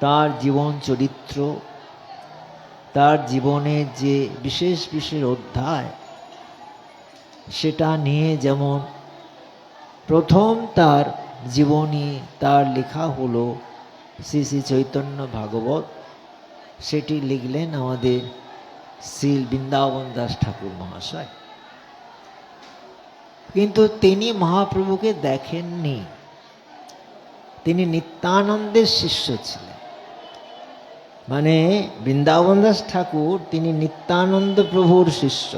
তার জীবন চরিত্র, তার জীবনের যে বিশেষ বিশেষ অধ্যায়, সেটা নিয়ে যেমন প্রথম তার জীবনী তার লেখা হলো শ্রী শ্রী চৈতন্য ভাগবত। সেটি লিখলেন আমাদের শ্রী বৃন্দাবন দাস ঠাকুর মহাশয়। কিন্তু তিনি মহাপ্রভুকে দেখেননি, তিনি নিত্যানন্দের শিষ্য ছিলেন। মানে বৃন্দাবন দাস ঠাকুর তিনি নিত্যানন্দ প্রভুর শিষ্য,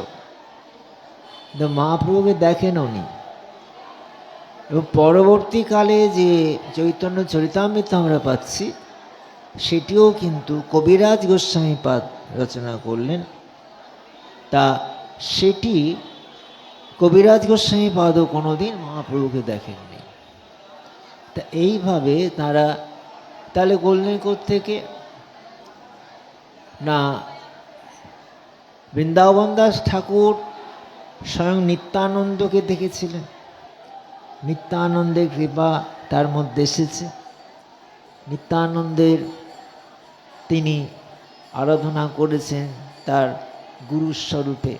কিন্তু মহাপ্রভুকে দেখেন উনি। এবং পরবর্তীকালে যে চৈতন্য চরিতামৃত আমরা পাচ্ছি, সেটিও কিন্তু কবিরাজ গোস্বামীপাদ রচনা করলেন। তা সেটি কবিরাজ গোস্বামীপাদও কোনোদিন মহাপ্রভুকে দেখেননি। তা এইভাবে তারা তাহলে বললেন কোত্থেকে না, বৃন্দাবন দাস ঠাকুর স্বয়ং নিত্যানন্দকে দেখেছিলেন, নিত্যানন্দের কৃপা তার মধ্যে এসেছে, নিত্যানন্দের তিনি আরাধনা করেছেন তার গুরুস্বরূপে।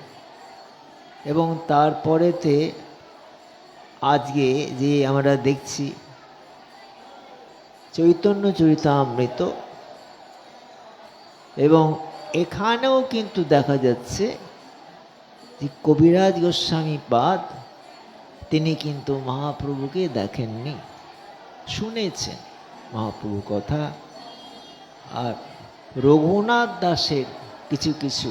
এবং তারপরেতে আজকে যে আমরা দেখছি চৈতন্য চরিতামৃত, এবং এখানেও কিন্তু দেখা যাচ্ছে যে কবিরাজ গোস্বামীপাদ তিনি কিন্তু মহাপ্রভুকে দেখেননি, শুনেছেন মহাপ্রভু কথা, আর রঘুনাথ দাসের কিছু কিছু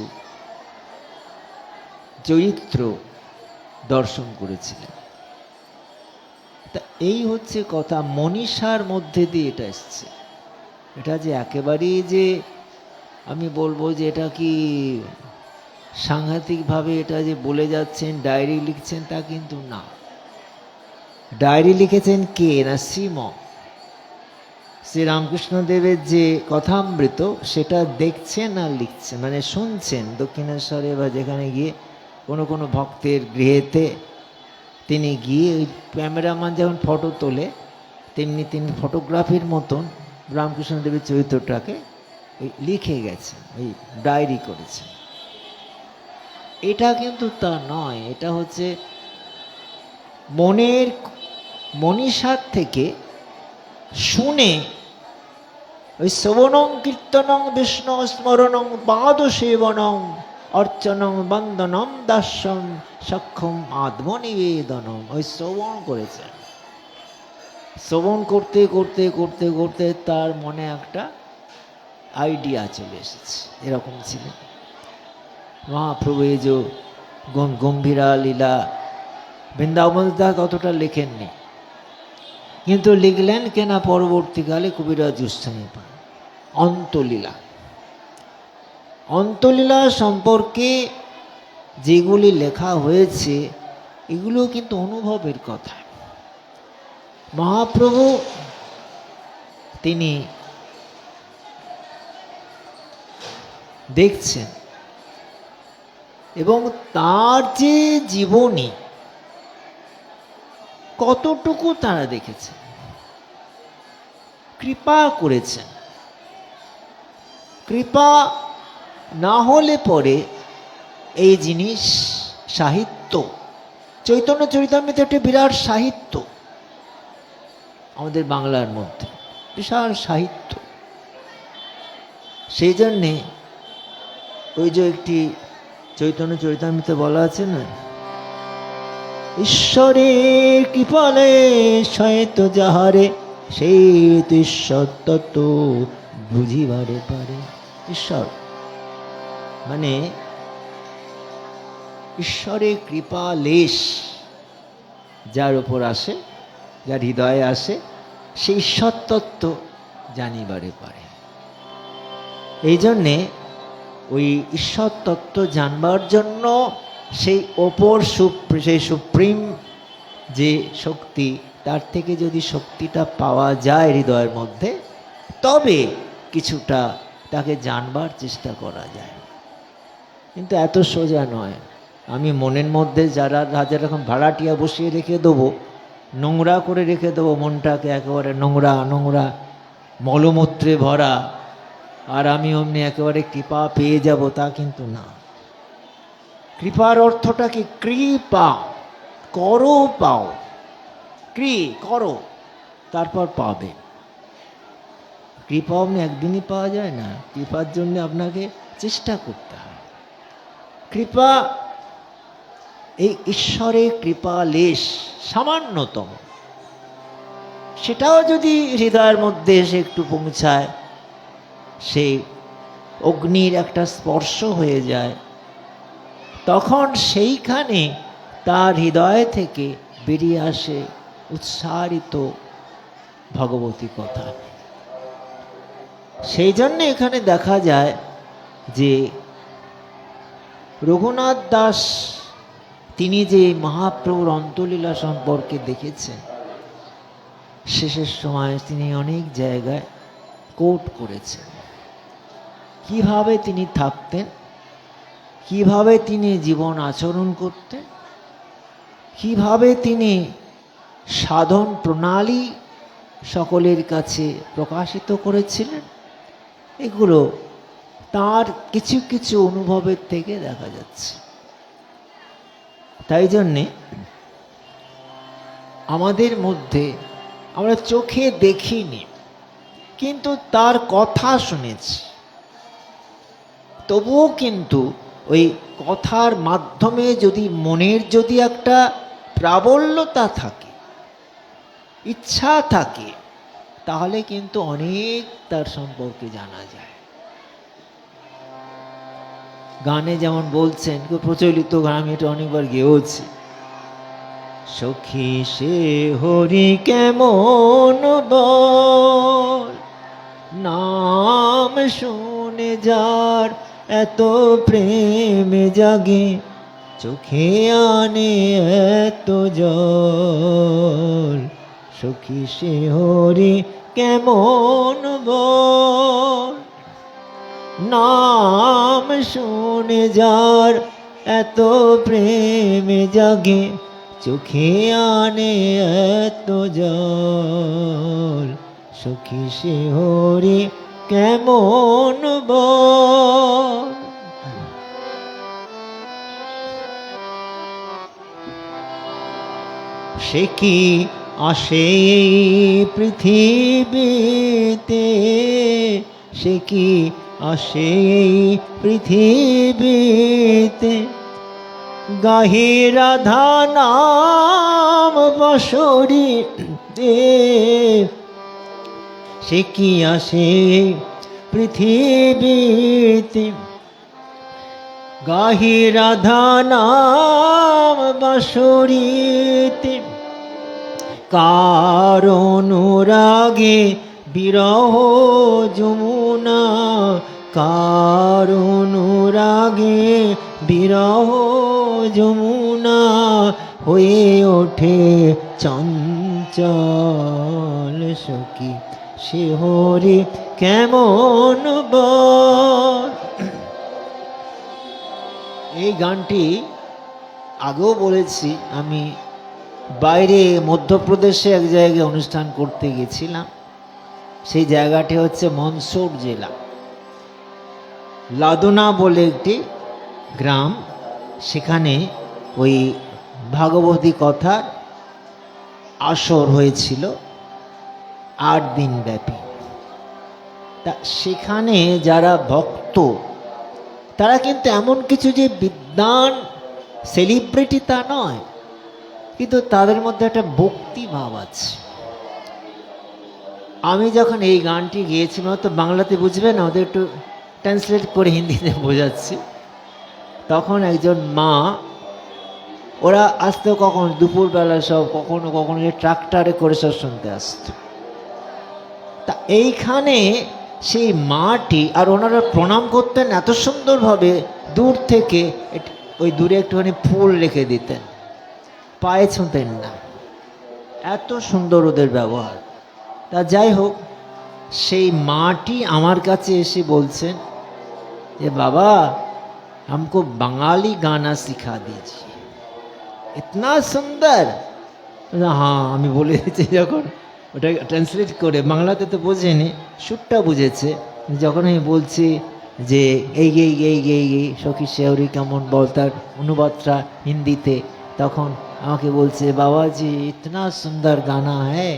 চরিত্র দর্শন করেছিলেন। তা এই হচ্ছে কথা, মনীষার মধ্যে দিয়ে এটা এসছে। এটা যে একেবারেই যে আমি বলবো যে এটা কি সাংঘাতিকভাবে এটা যে বলে যাচ্ছেন, ডায়েরি লিখছেন, তা কিন্তু না। ডায়েরি লিখেছেন কে না, শ্রীরামকৃষ্ণদেবের যে কথামৃত সেটা দেখছেন আর লিখছেন, মানে শুনছেন। দক্ষিণেশ্বরে বা যেখানে গিয়ে কোনো কোনো ভক্তের গৃহেতে তিনি গিয়ে ওই ক্যামেরাম্যান যেমন ফটো তোলে, তেমনি তিনি ফটোগ্রাফির মতন রামকৃষ্ণদেবের চরিত্রটাকে ওই লিখে গেছেন, ওই ডায়েরি করেছেন। এটা কিন্তু তা নয়, এটা হচ্ছে মনের মনীষার থেকে শুনে ওই শ্রবণং কীর্তনং বিষ্ণু স্মরণং পাদ সেবনং অর্চনং বন্দনম দাস্যম সক্ষম আত্মনিবেদনম, ওই শ্রবণ করেছেন। শ্রবণ করতে করতে করতে করতে তার মনে একটা আইডিয়া চলে এসেছে, এরকম ছিলেন মহাপ্রভু। এই যে গম্ভীরা লীলা বৃন্দাবন দাস অতটা লেখেননি, কিন্তু লিখলেন কেনা পরবর্তীকালে কবিরাজ গোস্বামীপাদ অন্তলীলা। অন্তলীলা সম্পর্কে যেগুলি লেখা হয়েছে এগুলো কিন্তু অনুভবের কথা। মহাপ্রভু তিনি দেখছেন, এবং তার যে জীবনী কতটুকু তারা দেখেছেন, কৃপা করেছেন। কৃপা না হলে পরে এই জিনিস সাহিত্য, চৈতন্য চরিতামৃত একটা বিরাট সাহিত্য আমাদের বাংলার মধ্যে, বিশাল সাহিত্য। সেই জন্যে ওই যে একটি চৈতন্য চরিতামৃতে বলা আছে না, ঈশ্বরের কৃপালে শয়ত যাহারে সেই তো ঈশ্বর তত্ত্ব বুঝিবারে পারে। ঈশ্বর মানে ঈশ্বরের কৃপা লেশ যার উপর আসে, যার হৃদয়ে আসে, সেই ঈশ্বর তত্ত্ব জানিবারে পারে। এই জন্যে ওই ঈশ্বর তত্ত্ব জানবার জন্য সেই ওপর সেই সুপ্রিম যে শক্তি, তার থেকে যদি শক্তিটা পাওয়া যায় হৃদয়ের মধ্যে, তবে কিছুটা তাকে জানবার চেষ্টা করা যায়। কিন্তু এত সোজা নয়। আমি মনের মধ্যে যারা রকম ভাড়াটিয়া বসিয়ে রেখে দেবো, নোংরা করে রেখে দেবো মনটাকে, একেবারে নোংরা নোংরা, মলমূত্রে ভরা, আর আমি অমনি একেবারে কৃপা পেয়ে যাব তা কিন্তু না। কৃপার অর্থটা কি? কৃপা করো পাও, করো তারপর পাবে। কৃপা অমনি একদিনই পাওয়া যায় না, কৃপার জন্য আপনাকে চেষ্টা করতে হয়। কৃপা, এই ঈশ্বরের কৃপা লেশ সামান্যতম, সেটাও যদি হৃদয়ের মধ্যে এসে একটু পৌঁছায়, সেই অগ্নির একটা স্পর্শ হয়ে যায়, তখন সেইখানে তার হৃদয় থেকে বেরিয়ে আসে উচ্চারিত ভগবতী কথা। সেই জন্য এখানে দেখা যায় যে রঘুনাথ দাস তিনি যে মহাপ্রভুর অন্তলীলা সম্পর্কে দেখেছেন, শেষের সময় তিনি অনেক জায়গায় কোট করেছেন কিভাবে তিনি থাকতেন, কিভাবে তিনি জীবন আচরণ করতেন, কিভাবে তিনি সাধন প্রণালী সকলের কাছে প্রকাশিত করেছিলেন। এগুলো তার কিছু কিছু অনুভবের থেকে দেখা যাচ্ছে। তাই জন্যে আমাদের মধ্যে আমরা চোখে দেখিনি, কিন্তু তার কথা শুনেছি, তবুও কিন্তু ওই কথার মাধ্যমে যদি মনের যদি একটা প্রাবল্যতা থাকে, ইচ্ছা থাকে, তাহলে কিন্তু অনেক তার সম্পর্কে জানা যায়। গানে যেমন বলছেন, প্রচলিত গান, আমি এটা অনেকবার গেয়েওছি, সখী সে হরি কেমন বল, নাম শুনে যার এত প্রেম জাগে, চোখে আনে এত জল, সখী সে হরি কেমন বল, নাম শুনে যার এত প্রেম জাগে, চোখে আনে এত জল, সখী সে হরি কেমন বল। সে কি আসে এই পৃথিবীতে, সে কি আসে এই পৃথিবীতে, গাহি রাধা নাম বসরি দে, সে কি আসে পৃথিবীতে, গাহি রাধা নাম বসরিতে, কার অনুরাগে বিরহ যমুনা, কার অনুরাগে বিরহ যমুনা, হয়ে ওঠে চঞ্চল, সখী সে হরি কেমন বল। এই গানটি আগেও বলেছি, আমি বাইরে মধ্যপ্রদেশে এক জায়গায় অনুষ্ঠান করতে গেছিলাম। সেই জায়গাটি হচ্ছে মনসুর জেলা, লাদুনা বলে একটি গ্রাম। সেখানে ওই ভাগবতী কথার আসর হয়েছিল 8 দিন ব্যাপী। তা সেখানে যারা ভক্ত, তারা কিন্তু এমন কিছু যে বিদ্বান সেলিব্রিটি তা নয়, কিন্তু তাদের মধ্যে একটা ভক্তি ভাব আছে। আমি যখন এই গানটি গেয়েছিলাম, তো বাংলাতে বুঝবে না, ওদের একটু ট্রান্সলেট করে হিন্দিতে বোঝাচ্ছি। তখন একজন মা, ওরা আসতো কখন, দুপুরবেলা সব, কখনো কখনো ট্রাক্টরে করে সব শুনতে আসতো। তা এইখানে সেই মাটি, আর ওনারা প্রণাম করতেন এত সুন্দরভাবে, দূর থেকে ওই দূরে একটুখানি ফুল রেখে দিতেন, পায়ে ছুঁতেন না, এত সুন্দর ওদের ব্যবহার। তা যাই হোক, সেই মাটি আমার কাছে এসে বলছেন যে বাবা हमको बंगाली गाना सिखा दीजिए, इतना सुंदर। হ্যাঁ, আমি বলে দিচ্ছি, যখন ওটা ট্রান্সলেট করে, বাংলাতে তো বোঝেনি, সুরটা বুঝেছে। যখন আমি বলছি যে এই এই এই এই এই সখী শেহরি কেমন বল, তার অনুবাদটা হিন্দিতে, তখন আমাকে বলছে বাবাজি ইতনা সুন্দর গানা হ্যাঁ,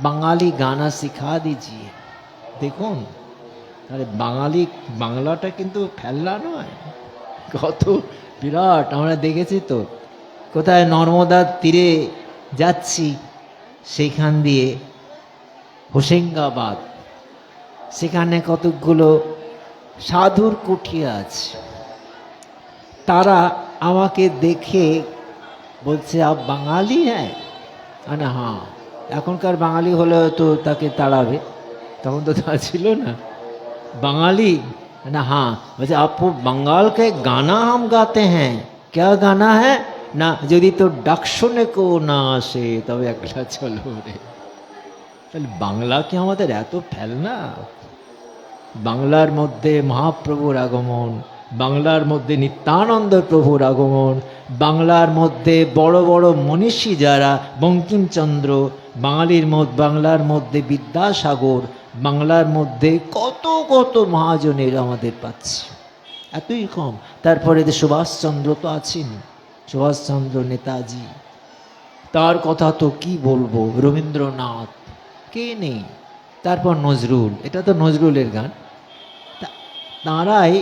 বাঙালি গানা শিখা দিজিয়ে। দেখুন তাহলে বাঙালি, বাংলাটা কিন্তু ফেললা নয়, কত বিরাট। আমরা দেখেছি তো কোথায় নর্মদার তীরে যাচ্ছি, সেইখান দিয়ে হোসেঙ্গাবাদ, সেখানে কতকগুলো সাধুর কুঠিয়া আছে। তারা আমাকে দেখে বলছে আপ বাঙালি হ্যাঁ, মানে হ্যাঁ। এখনকার বাঙালি হলে তো তাকে তাড়াবে, তখন তো তা ছিল না। বাঙালি না, हाँ वैसे आपको बंगाल के गाना हम गाते हैं, क्या गाना है না, যদি তো ডাক শুনে কেউ না আসে তবে একটা চলো রে। তাহলে বাংলা কি আমাদের এত ফেলনা? বাংলার মধ্যে মহাপ্রভুর আগমন, বাংলার মধ্যে নিত্যানন্দ প্রভুর আগমন, বাংলার মধ্যে বড় বড় মনীষী যারা, বঙ্কিমচন্দ্র, বাংলার মধ্যে বিদ্যাসাগর, বাংলার মধ্যে কত কত মহাজনের আমাদের পাচ্ছি, এতই কম। তারপরে সুভাষচন্দ্র তো আছেন, সুভাষচন্দ্র নেতাজি, তার কথা তো কি বলবো, রবীন্দ্রনাথ, কে নেই। তারপর নজরুল, এটা তো নজরুলের গান। তাঁরাই,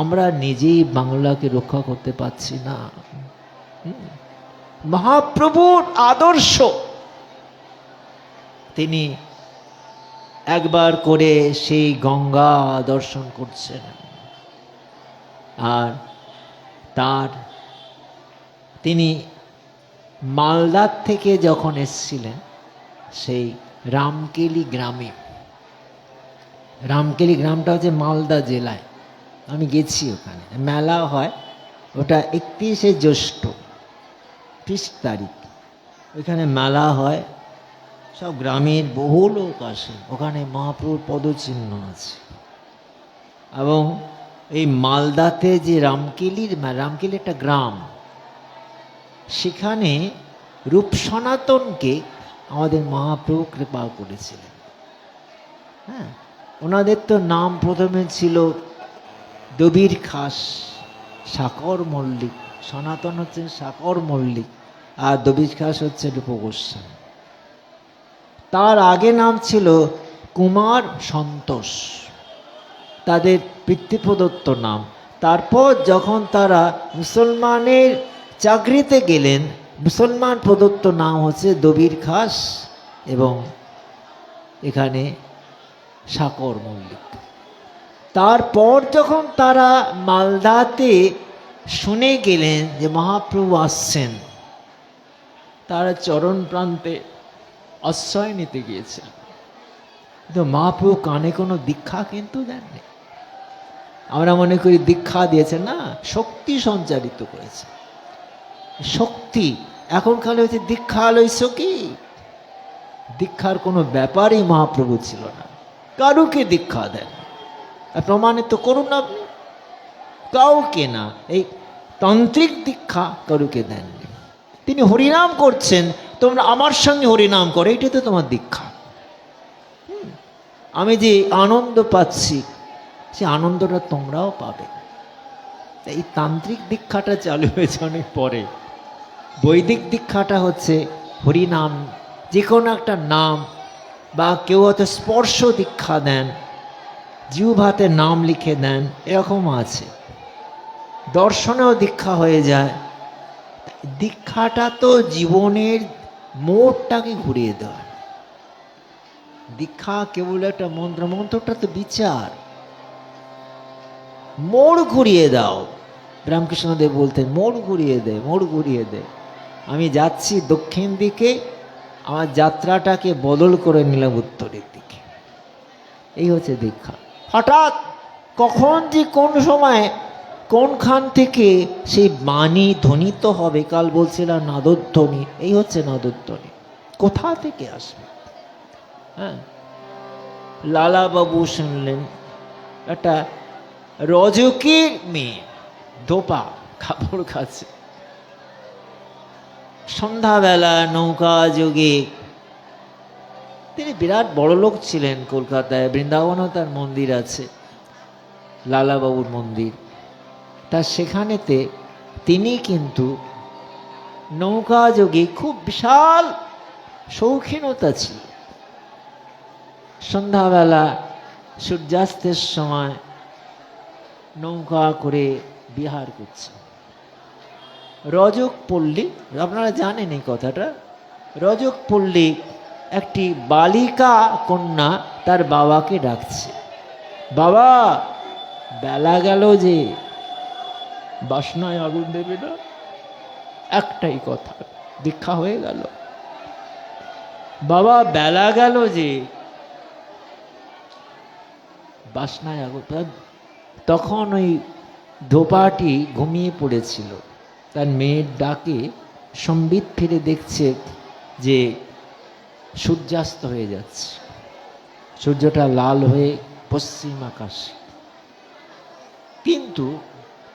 আমরা নিজেই বাংলাকে রক্ষা করতে পারছি না। মহাপ্রভুর আদর্শ, তিনি একবার করে সেই গঙ্গা দর্শন করছেন, আর তিনি মালদার থেকে যখন এসেছিলেন সেই রামকেলি গ্রামে, রামকেলি গ্রামটা হচ্ছে মালদা জেলায়, আমি গেছি, ওখানে মেলা হয়, ওটা 31শে জ্যৈষ্ঠ 30 তারিখ, ওইখানে মেলা হয়, সব গ্রামের বহু লোক আসে, ওখানে মহাপ্রভুর পদচিহ্ন আছে। এবং এই মালদাতে যে রামকেলি একটা গ্রাম, সেখানে রূপ সনাতনকে আমাদের মহাপ্রভু কৃপা করেছিলেন। হ্যাঁ, ওনাদের তো নাম প্রথমে ছিল দবির খাস, সাকর মল্লিক, সনাতন হচ্ছেন সাকর মল্লিক, আর দবির খাস হচ্ছে রূপ গোস্বামী। তার আগে নাম ছিল কুমার সন্তোষ, তাদের পিতৃপ্রদত্ত নাম। তারপর যখন তারা মুসলমানের চাকরিতে গেলেন, মুসলমান প্রদত্ত নাম হচ্ছে দবির খাস, এবং এখানে সাকর মল্লিক। তারপর যখন তারা মালদাতে শুনে গেলেন যে মহাপ্রভু আসছেন, তারা চরণ প্রান্তে আশ্রয় নিতে গিয়েছেন, কিন্তু মহাপ্রভু কানে কোনো দীক্ষা কিন্তু দেননি। আমরা মনে করি দীক্ষা দিয়েছে, না, শক্তি সঞ্চারিত করেছে, শক্তি। এখনকার হচ্ছে দীক্ষা লইছ কি, দীক্ষার কোনো ব্যাপারই মহাপ্রভু ছিল না, কারুকে দীক্ষা দেন, প্রমাণিত করুন আপনি, কাউকে না। এই তান্ত্রিক দীক্ষা কারুকে দেননি। তিনি হরিনাম করছেন, তোমরা আমার সঙ্গে হরিনাম করো, এটাই তো তোমার দীক্ষা। আমি যে আনন্দ পাচ্ছি, সে আনন্দটা তোমরাও পাবে। এই তান্ত্রিক দীক্ষাটা চালু হয়েছে অনেক পরে। বৈদিক দীক্ষাটা হচ্ছে হরিনাম, যে কোনো একটা নাম, বা কেউ হয়তো স্পর্শ দীক্ষা দেন, জিহ্বাতে নাম লিখে দেন, এরকম আছে। দর্শনেও দীক্ষা হয়ে যায়। দীক্ষাটা তো জীবনের মোড়টাকে ঘুরিয়ে দেওয়া। দীক্ষা কেবল একটা মন্ত্র, মন্ত্রটা তো বিচার, মোড় ঘুরিয়ে দাও। রামকৃষ্ণদেব বলতেন মোড় ঘুরিয়ে দে, মোড় ঘুরিয়ে দে। আমি যাচ্ছি দক্ষিণ দিকে, আমার যাত্রাটাকে বদল করে নিলাম উত্তরের দিকে। এই হচ্ছে দীক্ষা। হঠাৎ কখন যে কোন সময় কোনখান থেকে সেই বাণী ধ্বনিত হবে, কাল বলছিলাম নাদধ্বনি, এই হচ্ছে নাদধ্বনি, কোথা থেকে আসবে। হ্যাঁ, লালাবাবু শুনলেন একটা রজকের মেয়ে ধোপা কাপড় খাচ্ছে, সন্ধ্যাবেলা নৌকা যোগে তিনি বিরাট বড় লোক ছিলেন। কলকাতায় বৃন্দাবনও তার মন্দির আছে, লালাবাবুর মন্দির। তা সেখানেতে তিনি কিন্তু নৌকা যোগে খুব বিশাল শৌখিনতা ছিল। সন্ধ্যাবেলা সূর্যাস্তের সময় নৌকা করে বিহার করছে। রজকপল্লী, আপনারা জানেন এই কথাটা। রজকপল্লী একটি বালিকা কন্যা তার বাবাকে ডাকছে, বাবা বেলা গেল যে, বাসনায় আগুন দেবে না? একটাই কথা, দীক্ষা হয়ে গেল। বাবা বেলা গেল যে, বাসনায় আগুন। তখন ওই ধোপাটি ঘুমিয়ে পড়েছিল। তার মেয়ের ডাকে সম্বিত ফিরে দেখছে যে সূর্যাস্ত হয়ে যাচ্ছে, সূর্যটা লাল হয়ে পশ্চিম আকাশে। কিন্তু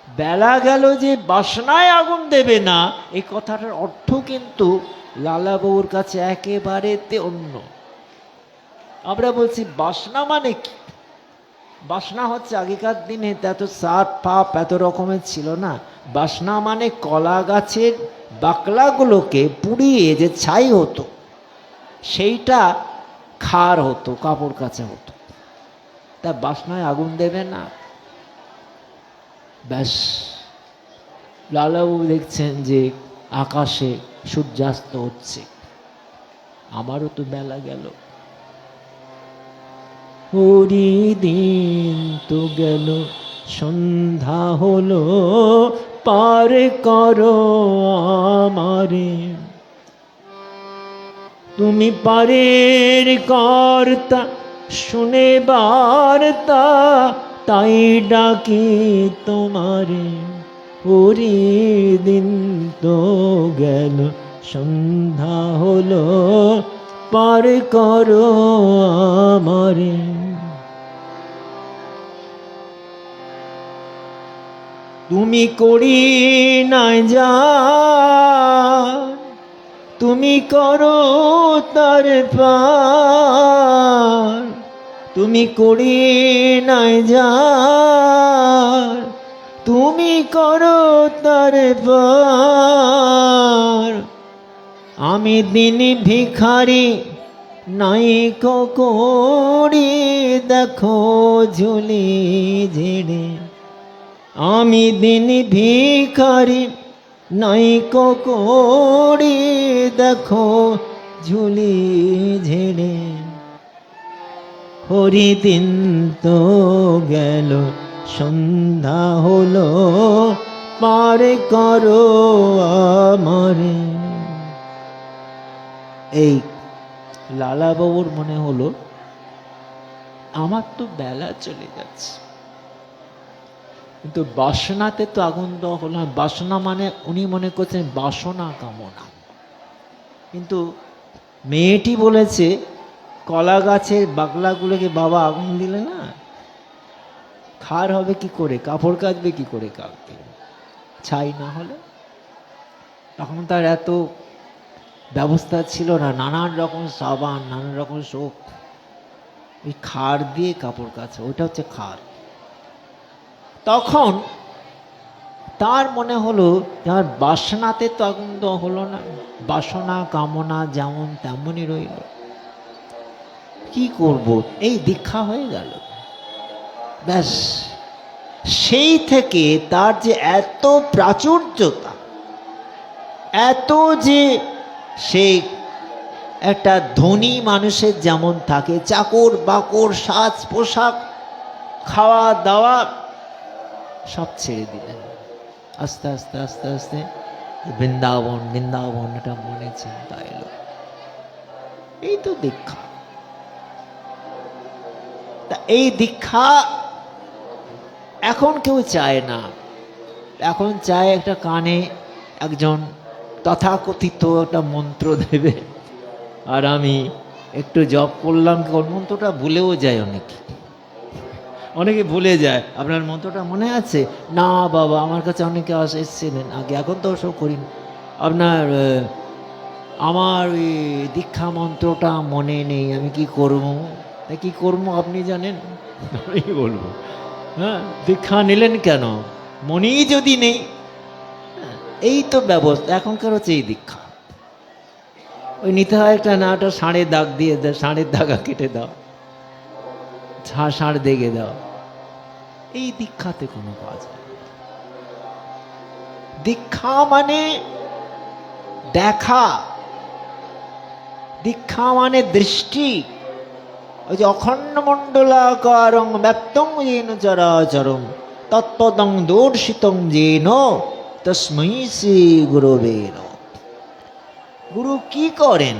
বেলা গেল যে বাসনায় আগুন দেবে না, এই কথাটার অর্থ কিন্তু লালাবাবুর কাছে একেবারে অন্য। আমরা বলছি বাসনা মানে কি? বাসনা হচ্ছে, আগেকার দিনে এত সাপ ফাপ এত রকমের ছিল না। বাসনা মানে কলা গাছের বাকলাগুলোকে পুড়িয়ে যে ছাই হতো, সেইটা খার হতো, কাপড় কাচা হতো। তা বাসনায় আগুন দেবে না, ব্যাস। লালাবাবু দেখছেন যে আকাশে সূর্যাস্ত হচ্ছে, আমারও তো বেলা গেল। ওরি দিন তো গেল, সন্ধ্যা হলো, পার করো আমারে। তুমি পারের কর্তা, শুনে বার্তা, তাই ডাকি তোমারে। ওরি দিন তো গেল, সন্ধ্যা হলো, পার করো আমারে। তুমি করি নাই যা, তুমি করো তার পার। তুমি করি নাই যা, তুমি করো তার পার। আমি দিন ভিখারি নাই করি, দেখো ঝুলি ঝেড়ে। আমি দিন ভিখারি নাই করি, দেখো ঝুলি ঝেড়ে। হরি দিন তো গেল, সন্ধ্যা হলো, পার করো আমারে। এই লালাবাবুর মনে হলো আমার তো বেলা চলে যাচ্ছে, কিন্তু বাসনাতে তো আগুন দেওয়া হলো না। বাসনা মানে উনি মনে করছেন বাসনা কামনা। কিন্তু মেয়েটি বলেছে কলা গাছের বাকলাগুলোকে বাবা আগুন দিলে না, খার হবে কি করে, কাপড় কাচবে কি করে কালকে, ছাই না হলে। তখন তার এত ব্যবস্থা ছিল না, নানান রকম সাবান, নানান রকম সোপ, ওই খার দিয়ে কাপড় কাচা, ওইটা হচ্ছে খার। তখন তার মনে হলো আমার বাসনাতে তো আগুন দেওয়া হলো না, বাসনা কামনা যেমন তেমনই রইল, কি করব? এই দীক্ষা হয়ে গেল, ব্যাস। সেই থেকে তার যে এত প্রাচুর্যতা, এত যে সেই একটা ধনী মানুষের যেমন থাকে, চাকর বাকর, সাজ পোশাক, খাওয়া দাওয়া সব ছেড়ে দিলেন। আস্তে আস্তে আস্তে আস্তে বৃন্দাবন, বৃন্দাবন এটা মনে চিন্তা এলো। এই তো দীক্ষা। তা এই দীক্ষা এখন কেউ চায় না। এখন চায় একটা কানে একজন তথাকথিত একটা মন্ত্র দেবে, আর আমি একটু জপ করলাম, মন্ত্রটা ভুলেও যায়। অনেকে ভুলে যায়। আপনার মন্ত্রটা মনে আছে? না বাবা, আমার কাছে অনেকে এসেছিলেন আগে, এখন তো ওসব করি না। আপনার আমার ওই দীক্ষা মন্ত্রটা মনে নেই, আমি কি করবো? তা কি করবো আপনি জানেন? আমি বলবো, হ্যাঁ, দীক্ষা নিলেন কেন? মনেই যদি নেই। হ্যাঁ, এই তো ব্যবস্থা এখনকার হচ্ছে এই দীক্ষা। ওই নিতে হয় একটা না একটা ষাঁড়ের দাগ দিয়ে দাও, ষাঁড়ের দাগা কেটে দাও, ষাঁড় দেখে দাও। এই দীক্ষাতে কোনো কাজ হয় না। দীক্ষা মানে দেখা, দীক্ষা মানে দৃষ্টি। ওই যে অখণ্ড মণ্ডলাকারং ব্যাপ্তং যেন চরাচরম তৎপদং দর্শিতং যেন তস্मै শ্রী গুরবে নমঃ। গুরু কি করেন?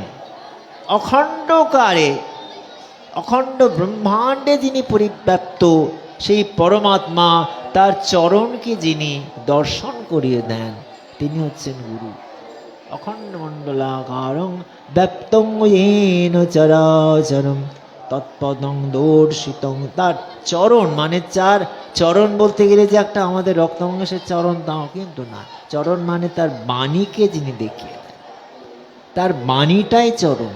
অখণ্ডকারে, অখণ্ড ব্রহ্মাণ্ডে যিনি পরিব্যাপ্ত সেই পরমাত্মা, তার চরণকে যিনি দর্শন করিয়ে দেন, তিনি হচ্ছেন গুরু। অখণ্ড মণ্ডলাকারং ব্যাপ্তং येन চরাচরম তৎপদং দর্শিতং। তার চরণ মানে চার চরণ বলতে গেলে যে একটা আমাদের রক্তমাংসের চরণ তাও কিন্তু না। চরণ মানে তার বাণীকে যিনি দেখিয়ে দেন, তার বাণীটাই চরণ।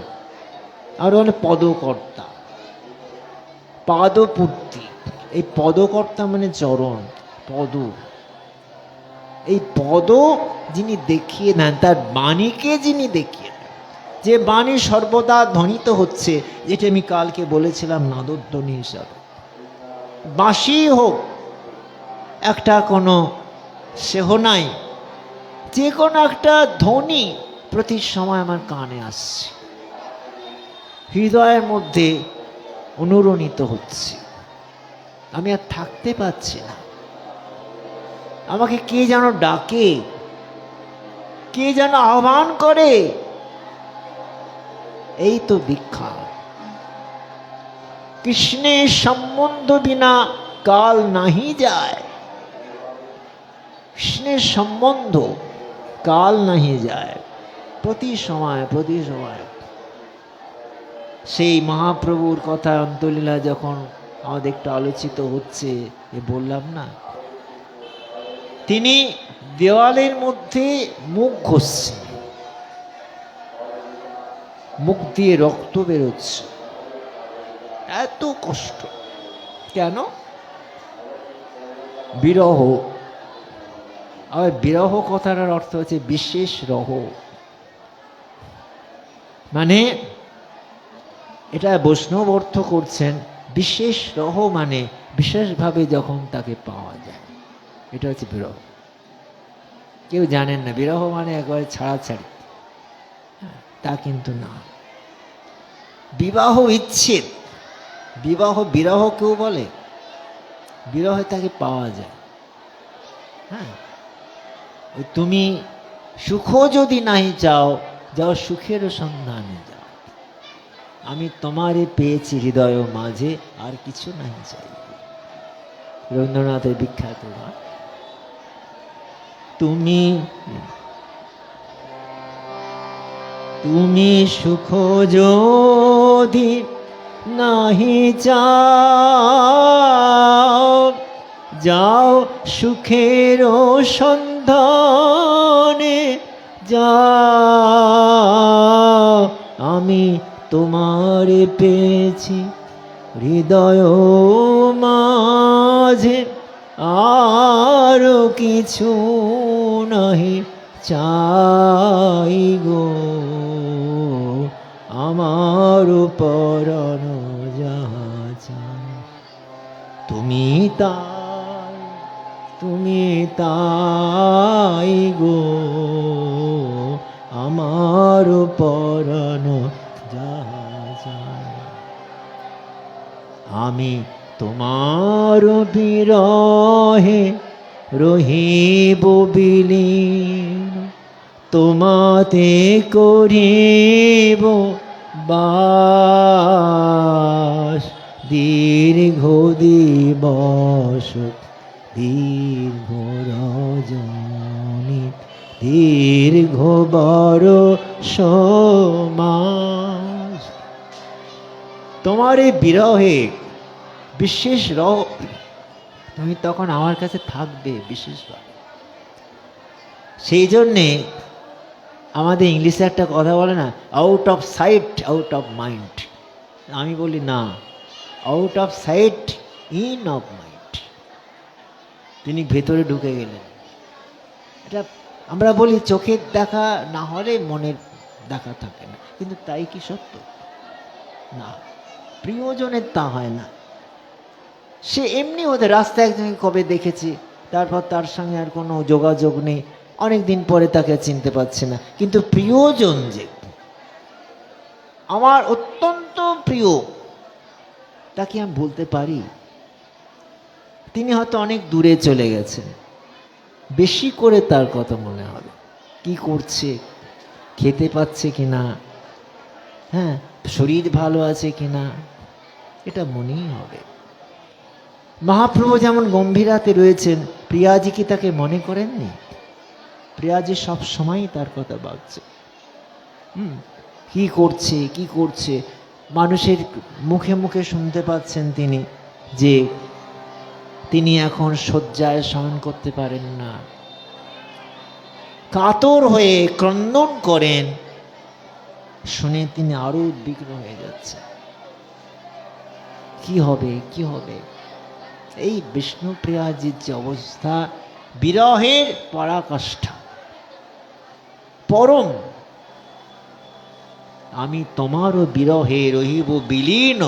আর হলো পদকর্তা, পাদপূর্তি। এই পদকর্তা মানে চরণ, পদ। এই পদ যিনি দেখিয়ে দেন, তার বাণীকে যিনি দেখিয়ে দেন, যে বাণী সর্বদা ধ্বনিত হচ্ছে, যেটা আমি কালকে বলেছিলাম নাদধ্বনি হিসাবে। বাঁশি হোক, একটা কোনো সেহনাই, যে কোনো একটা ধ্বনি প্রতি সময় আমার কানে আসছে, হৃদয়ের মধ্যে অনুরণিত হচ্ছে। আমি আর থাকতে পারছি না, আমাকে কে যেন ডাকে, কে যেন আহ্বান করে। এই তো দীক্ষা। কৃষ্ণের সম্বন্ধ বিনা কাল নাহি যায়। কৃষ্ণের সম্বন্ধ কাল নাহি যায়। প্রতি সময় প্রতি সময় সেই মহাপ্রভুর কথা অন্তলীলা যখন আমাদের একটু আলোচিত হচ্ছে, এ বললাম না, তিনি দেওয়ালের মধ্যে মুখ ঘষছেন, মুখ দিয়ে রক্ত বেরোচ্ছে, এত কষ্ট কেন? বিরহ। আর বিরহ কথাটার অর্থ হচ্ছে বিশেষ রহ। মানে এটা বৈষ্ণব অর্থ করছেন, বিশেষ রহ মানে বিশেষভাবে যখন তাকে পাওয়া যায়, এটা হচ্ছে বিরহ। কেউ জানেন না বিরহ মানে একবারে ছাড়াছাড়ি, তা কিন্তু না। বিবাহ বিচ্ছেদ, বিবাহ বিরহ কেউ বলে, বিরহে তাকে পাওয়া যায়। হ্যাঁ, তুমি সুখ যদি নাহি চাও, যাও সুখের সন্ধানে যাও। আমি তোমারে পেয়েছি হৃদয় মাঝে, আর কিছু নাহি চাই। রবীন্দ্রনাথের বিখ্যাত গান। তুমি তুমি সুখ যদি নাহি চাও, যাও সুখের সন্ধানে যাও। আমি তোমারে পেয়েছি হৃদয় মাঝে, আর কিছু নাহি চাই গো। আমার পরাণ যাহা চাই, তুমি তাই, তুমি তাই গো। আমার পরাণ যাহা চাই, আমি তোমার বিরহে রহিব বিলীন, তোমাতে করিব বাস। দীর্ঘ দিবস দীর্ঘ রজনী, দীর্ঘ বরষ মাস। তোমার এই বিরহে বিশেষ রহ, তুমি তখন আমার কাছে থাকবে বিশেষভাবে। সেই জন্যে আমাদের ইংলিশে একটা কথা বলে না, out of sight out of mind. আমি বলি না, out of sight in of mind. তিনি ভেতরে ঢুকে গেলেন। এটা আমরা বলি চোখের দেখা না হলে মনের দেখা থাকে না, কিন্তু তাই কি সত্য? না, প্রিয়জনের তা হয় না। সে এমনি ওদের রাস্তায় একজনকে কবে দেখেছি, তারপর তার সঙ্গে আর কোনো যোগাযোগ নেই, অনেক দিন পরে তাকে চিনতে পারছে না। কিন্তু প্রিয়জন যে আমার অত্যন্ত প্রিয়, তাকে আমি বলতে পারি? তিনি হয়তো অনেক দূরে চলে গেছেন, বেশি করে তার কথা মনে হবে, কি করছে, খেতে পাচ্ছে কিনা, হ্যাঁ, শরীর ভালো আছে কিনা, এটা মনেই হবে। মহাপ্রভু যেমন গম্ভীরাতে রয়েছেন, প্রিয়াজি কি তাকে মনে করেননি? প্রিয়াজি সব সময় তার কথা ভাবছে, কি করছে কি করছে। মানুষের মুখে মুখে শুনতে পাচ্ছেন তিনি যে তিনি এখন শয্যায় শয়ন করতে পারেন না, কাতর হয়ে ক্রন্দন করেন। শুনে তিনি আরো উদ্বিগ্ন হয়ে যাচ্ছে, কি হবে কি হবে। এই বিষ্ণুপ্রিয়াজির যে অবস্থা, বিরহের পরাকাষ্ঠা, পরম। আমি তোমারও বিরহে রহিব বিলীন,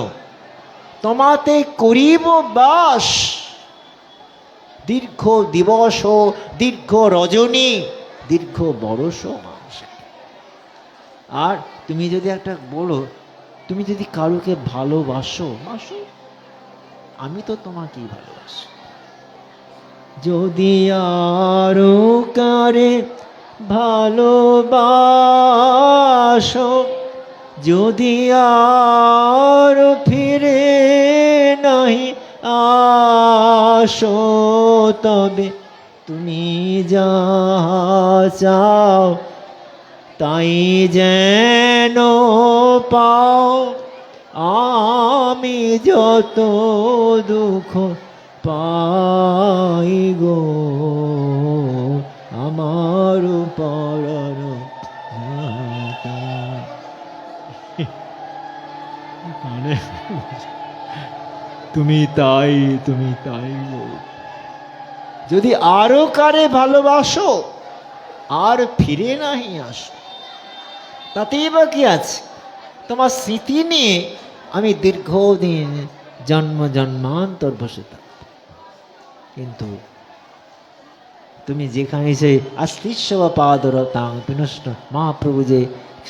তোমাতে করিব বাস, দীর্ঘ দিবস দীর্ঘ রজনী দীর্ঘ বরষ মাস। আর তুমি যদি একটা বলো, তুমি যদি কারুকে ভালোবাসো, বাসো, আমি তো তোমাকেই ভালোবাসি। যদি আরো কারে ভালোবাসো, যদি আর ফিরে নাহি আসো, তবে তুমি যা চাও তাই যেন পাও, আমি যত দুঃখ পাই গো আমার পরার মাতা। মানে তুমি তাই গো। যদি আরো কারে ভালোবাসো আর ফিরে নাহি আসো, তাতেই বা কি আছে? তোমার স্মৃতি নিয়ে আমি দীর্ঘদিন জন্ম জন্মান্তর বসে থাকব। কিন্তু তুমি যেখানে সেই আশ্লিষ্য বা পাদরতাং বিনষ্ট, মহাপ্রভু যে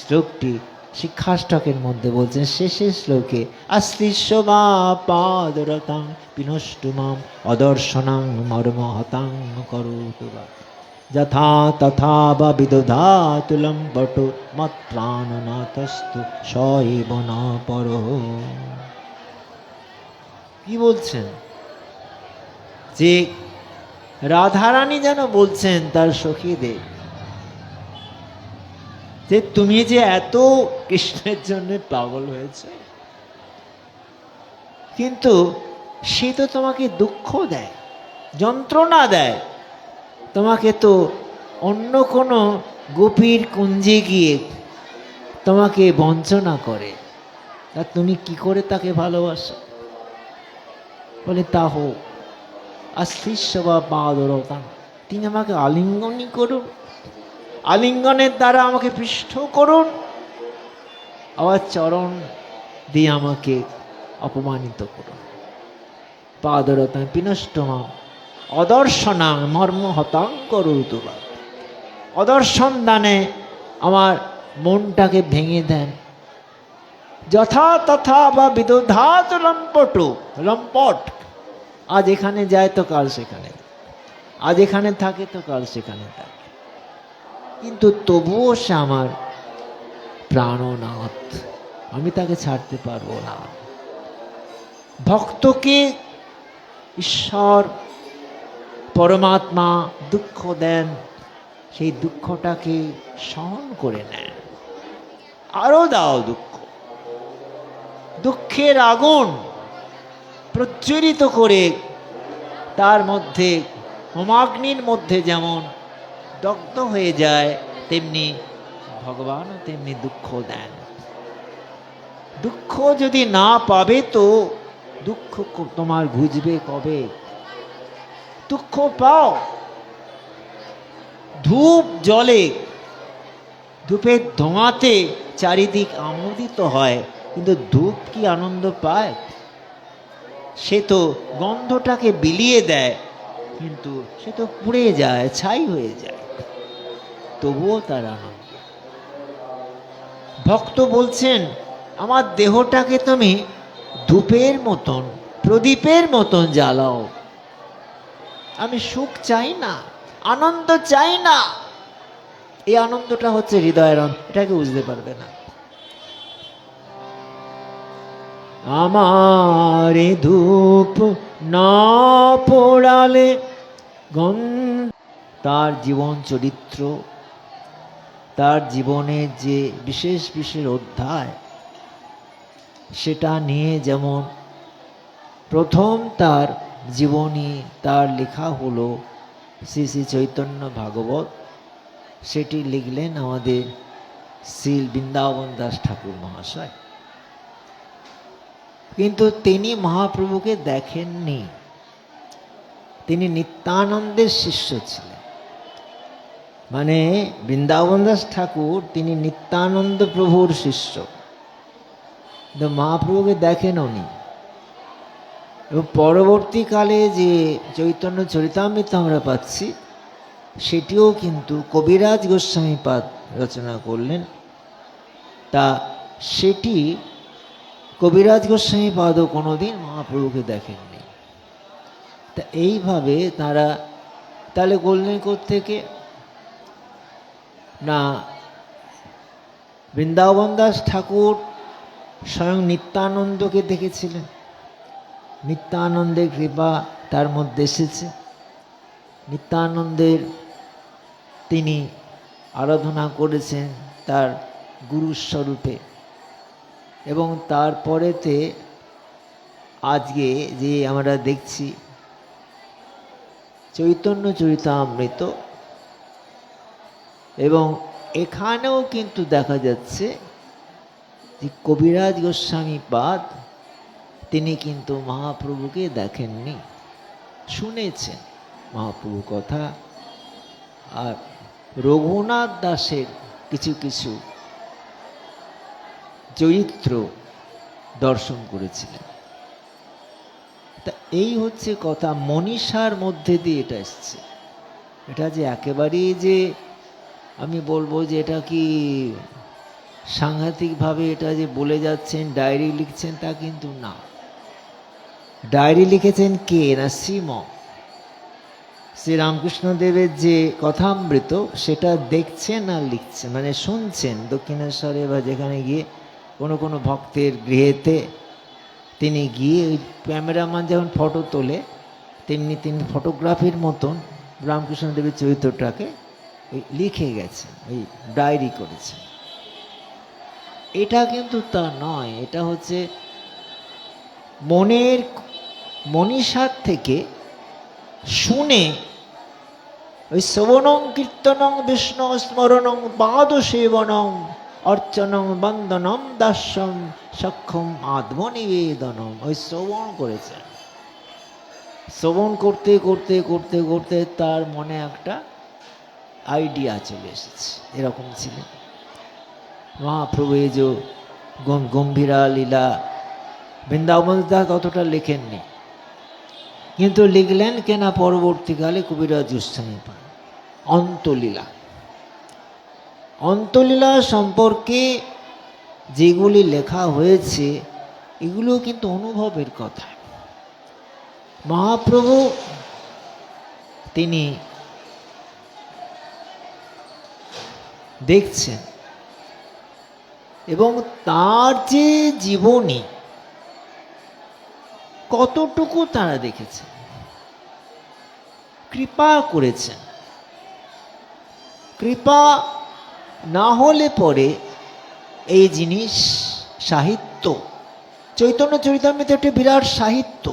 শ্লোকটি শিক্ষাষ্টকের মধ্যে বলছেন, শেষের শ্লোকে আশ্লিষ্য বা পাদরতাং বিনষ্ট মাম অদর্শনাং মর্মহতাং করোতু বা যথা তথা বা বিদধাতুলম বটো মৎ প্রাণনাথস্তু সৈব না পরঃ। কি বলছেন? যে রাধারানী যেন বলছেন তার সখীদের যে তুমি যে এত কৃষ্ণের জন্য পাগল হয়েছে, কিন্তু সে তো তোমাকে দুঃখ দেয়, যন্ত্রণা দেয়, তোমাকে তো অন্য কোনো গোপীর কুঞ্জে গিয়ে তোমাকে বঞ্চনা করে, তা তুমি কি করে তাকে ভালোবাসো? বলে তা হোক, আশ্লিষ্য বা পাদরতা, তিনি আমাকে আলিঙ্গনই করুন, আলিঙ্গনের দ্বারা আমাকে পৃষ্ঠ করুন, আবার চরণ দিয়ে আমাকে অপমানিত করুন। পাদরতা বিনষ্ট মাম অদর্শনাং মর্মহতাং করোতু বা, অদর্শন দানে আমার মনটাকে ভেঙে দেন। যথা তথা বা বিদধাত লম্পট, লম্পট, আজ এখানে যায় তো কাল সেখানে, আজ এখানে থাকে তো কাল সেখানে থাকে, কিন্তু তবুও সে আমার প্রাণনাথ, আমি তাকে ছাড়তে পারবো না। ভক্তকে ঈশ্বর পরমাত্মা দুঃখ দেন, সেই দুঃখটাকে সহন করে নেন। আরো দাও দুঃখ, দুঃখের আগুন প্রজ্বলিত করে তার মধ্যে হোমাগ্নির মধ্যে যেমন দগ্ধ হয়ে যায়, তেমনি ভগবানও তেমনি দুঃখ দেন। দুঃখ যদি না পাবে তো দুঃখ তোমার ঘুচবে কবে? দুঃখ পাও, ধূপ জ্বলে, ধূপের ধোঁয়াতে চারিদিক আমোদিত হয়, কিন্তু ধূপ কি আনন্দ পায়? সে তো গন্ধটাকে বিলিয়ে দেয়, কিন্তু সে তো পুড়ে যায়, ছাই হয়ে যায়, তবুও তার আনন্দ। ভক্ত বলছেন, আমার দেহটাকে তুমি ধূপের মতন, প্রদীপের মতন জ্বালাও। আমি সুখ চাই না, আনন্দ চাই না। এই আনন্দটা হচ্ছে হৃদয়ের আনন্দ, এটাকে বুঝতে পারবে না। আমার ধূপ না পোড়ালে তার জীবন চরিত্র, তার জীবনের যে বিশেষ বিশেষ অধ্যায়, সেটা নিয়ে যেমন প্রথম তার জীবনী তার লেখা হলো শ্রী শ্রী চৈতন্য ভাগবত, সেটি লিখলেন আমাদের শ্রী বৃন্দাবন দাস ঠাকুর মহাশয়। কিন্তু তিনি মহাপ্রভুকে দেখেননি, তিনি নিত্যানন্দের শিষ্য ছিলেন। মানে বৃন্দাবন দাস ঠাকুর তিনি নিত্যানন্দ প্রভুর শিষ্য, কিন্তু মহাপ্রভুকে দেখেন উনি। এবং পরবর্তীকালে যে চৈতন্য চরিতামৃত আমরা পাচ্ছি, সেটিও কিন্তু কবিরাজ গোস্বামী পাদ রচনা করলেন। তা সেটি কবিরাজ গোস্বামী পাদও কোনোদিন মহাপ্রভুকে দেখেননি। তা এইভাবে তারা তাহলে বললেন কোত্থেকে না, বৃন্দাবন দাস ঠাকুর স্বয়ং নিত্যানন্দকে দেখেছিলেন, নিত্যানন্দের কৃপা তার মধ্যে এসেছে, নিত্যানন্দের তিনি আরাধনা করেছেন তার গুরুস্বরূপে। এবং তারপরেতে আজকে যে আমরা দেখছি চৈতন্য চরিতামৃত, এবং এখানেও কিন্তু দেখা যাচ্ছে যে কবিরাজ গোস্বামী পাদ তিনি কিন্তু মহাপ্রভুকে দেখেননি, শুনেছেন মহাপ্রভু কথা, আর রঘুনাথ দাসের কিছু কিছু চরিত্র দর্শন করেছিলেন। তা এই হচ্ছে কথা, মনীষার মধ্যে দিয়ে এটা এসছে। এটা যে একেবারেই যে আমি বলবো যে এটা কি সাংঘাতিকভাবে এটা যে বলে যাচ্ছেন, ডায়েরি লিখছেন, তা কিন্তু না। ডায়েরি লিখেছেন কে না, শ্রীরামকৃষ্ণদেবের যে কথামৃত সেটা দেখছেন আর লিখছেন, মানে শুনছেন। দক্ষিণেশ্বরে বা যেখানে গিয়ে কোনো কোনো ভক্তের গৃহেতে তিনি গিয়ে ওই ক্যামেরাম্যান যখন ফটো তোলে, তেমনি তিনি ফটোগ্রাফির মতন রামকৃষ্ণদেবের চরিত্রটাকে ওই লিখে গেছেন, ওই ডায়েরি করেছেন। এটা কিন্তু তা নয়, এটা হচ্ছে মনের মনীষার থেকে শুনে ওই শ্রবণং কীর্তনং বিষ্ণু স্মরণং পাদ সেবনং অর্চনং বন্দনম দাস্যম সক্ষম আত্মনিবেদনম, ওই শ্রবণ করেছেন। শ্রবণ করতে করতে করতে করতে তার মনে একটা আইডিয়া চলে এসেছে, এরকম ছিলেন মহাপ্রভু। এই যে গম্ভীরা লীলা বৃন্দাবন দাস অতটা লেখেননি, কিন্তু লিখলেন কেনা পরবর্তীকালে কবিরাজ গোস্বামী পাদ অন্তলীলা। অন্তলীলা সম্পর্কে যেগুলি লেখা হয়েছে এগুলো কিন্তু অনুভবের কথা। মহাপ্রভু তিনি দেখছেন, এবং তার যে জীবনী কতটুকু তারা দেখেছেন, কৃপা করেছেন। কৃপা না হলে পরে এই জিনিস সাহিত্য, চৈতন্য চরিতামৃত একটা বিরাট সাহিত্য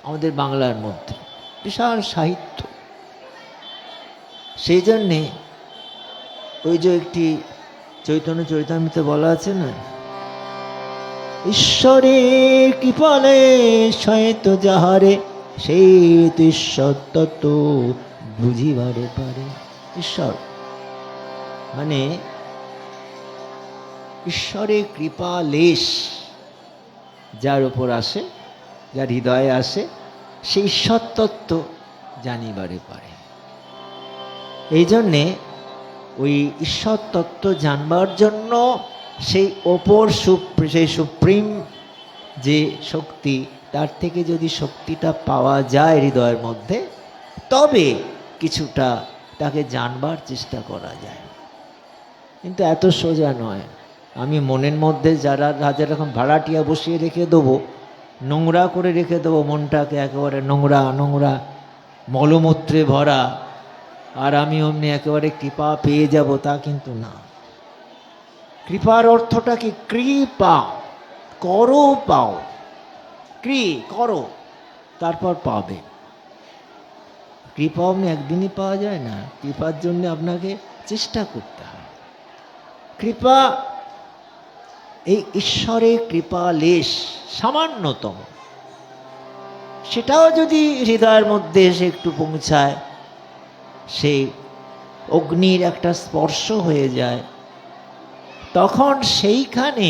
আমাদের বাংলার মধ্যে, বিশাল সাহিত্য। সেই জন্যে ওই যে একটি চৈতন্য চরিতামৃতে বলা আছে না, ঈশ্বরের কৃপালে শয়ত যাহারে সেই তো ঈশ্বর তত্ত্ব বুঝিবারে পারে। ঈশ্বর মানে ঈশ্বরের কৃপা লেশ যার উপর আসে, যার হৃদয়ে আসে, সেই ঈশ্বর তত্ত্ব জানিবারে পারে। এই জন্যে ওই ঈশ্বর তত্ত্ব জানবার জন্য সেই ওপর সেই সুপ্রিম যে শক্তি, তার থেকে যদি শক্তিটা পাওয়া যায় হৃদয়ের মধ্যে, তবে কিছুটা তাকে জানবার চেষ্টা করা যায়। কিন্তু এত সোজা নয়। আমি মনের মধ্যে যারা হাজার রকম ভাড়াটিয়া বসিয়ে রেখে দেবো, নোংরা করে রেখে দেবো মনটাকে, একেবারে নোংরা নোংরা মলমূত্রে ভরা, আর আমি অমনি একেবারে কৃপা পেয়ে যাব, তা কিন্তু না। কৃপার অর্থটা কি? কৃপা করো, পাও। করো, তারপর পাবে। কৃপা অমনি একদিনই পাওয়া যায় না, কৃপার জন্য আপনাকে চেষ্টা করতে হয়। কৃপা, এই ঈশ্বরের কৃপা লেশ সামান্যতম, সেটাও যদি হৃদয়ের মধ্যে এসে একটু পৌঁছায়, সেই অগ্নির একটা স্পর্শ হয়ে যায়, তখন সেইখানে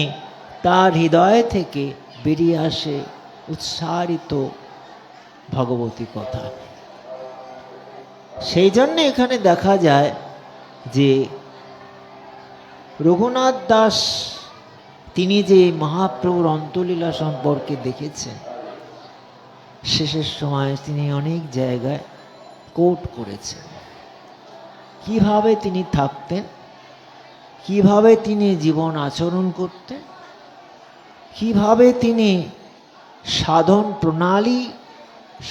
তার হৃদয় থেকে বেরিয়ে আসে উচ্চারিত ভগবতী কথা। সেই জন্য এখানে দেখা যায় যে রঘুনাথ দাস তিনি যে মহাপ্রভুর অন্তলীলা সম্পর্কে দেখেছেন, শেষের সময় তিনি অনেক জায়গায় কোট করেছেন কিভাবে তিনি থাকতেন, কিভাবে তিনি জীবন আচরণ করতেন, কিভাবে তিনি সাধন প্রণালী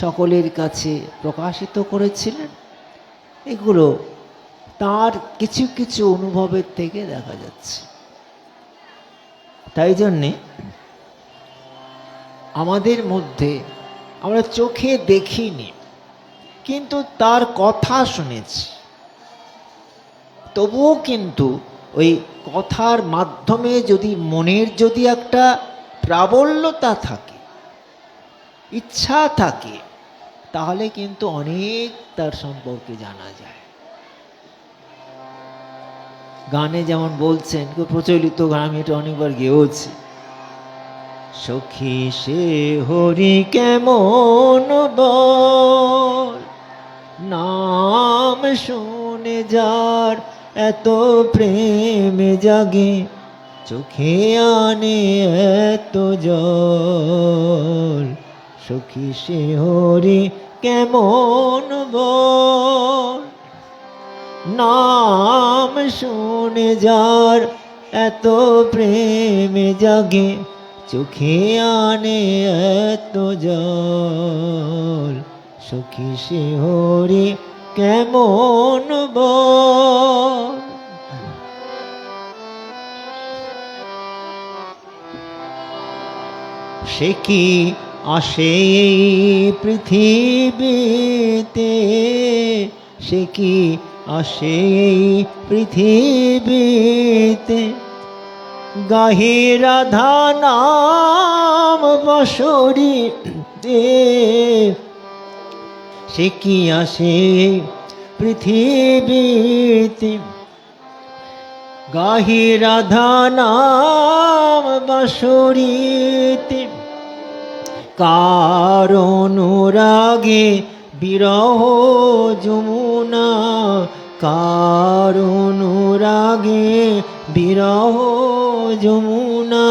সকলের কাছে প্রকাশিত করেছিলেন। এগুলো তার কিছু কিছু অনুভবের থেকে দেখা যাচ্ছে। তাই জন্যে আমাদের মধ্যে আমরা চোখে দেখিনি, কিন্তু তার কথা শুনেছি, তবুও কিন্তু ওই কথার মাধ্যমে যদি মনের যদি একটা প্রাবল্যতা থাকে, ইচ্ছা থাকে, তাহলে কিন্তু অনেক তার সম্পর্কে জানা যায়। গানে যেমন বলছেন, প্রচলিত গান, আমি এটা অনেকবার গেয়েছি, সখী সে হরি কেমন বল, নাম শুনে যার এত প্রেম জাগে, চোখে আনে এত জল, সখী সে হরি কেমন বল, নাম শুনে যার এত প্রেম জাগে, চোখে আনে এত জল, সখী সে হরি কেমন বল। সে কি আসে এই পৃথিবীতে, সে কি আসে এই পৃথিবীতে, গাহি রাধা নাম বাঁশরীতে, সে কি আসে পৃথিবীতে, গাহি রাধা নাম বাঁশরীতে, কার অনুরাগে বিরহ যমুনা, কার অনুরাগে বিরহ যমুনা,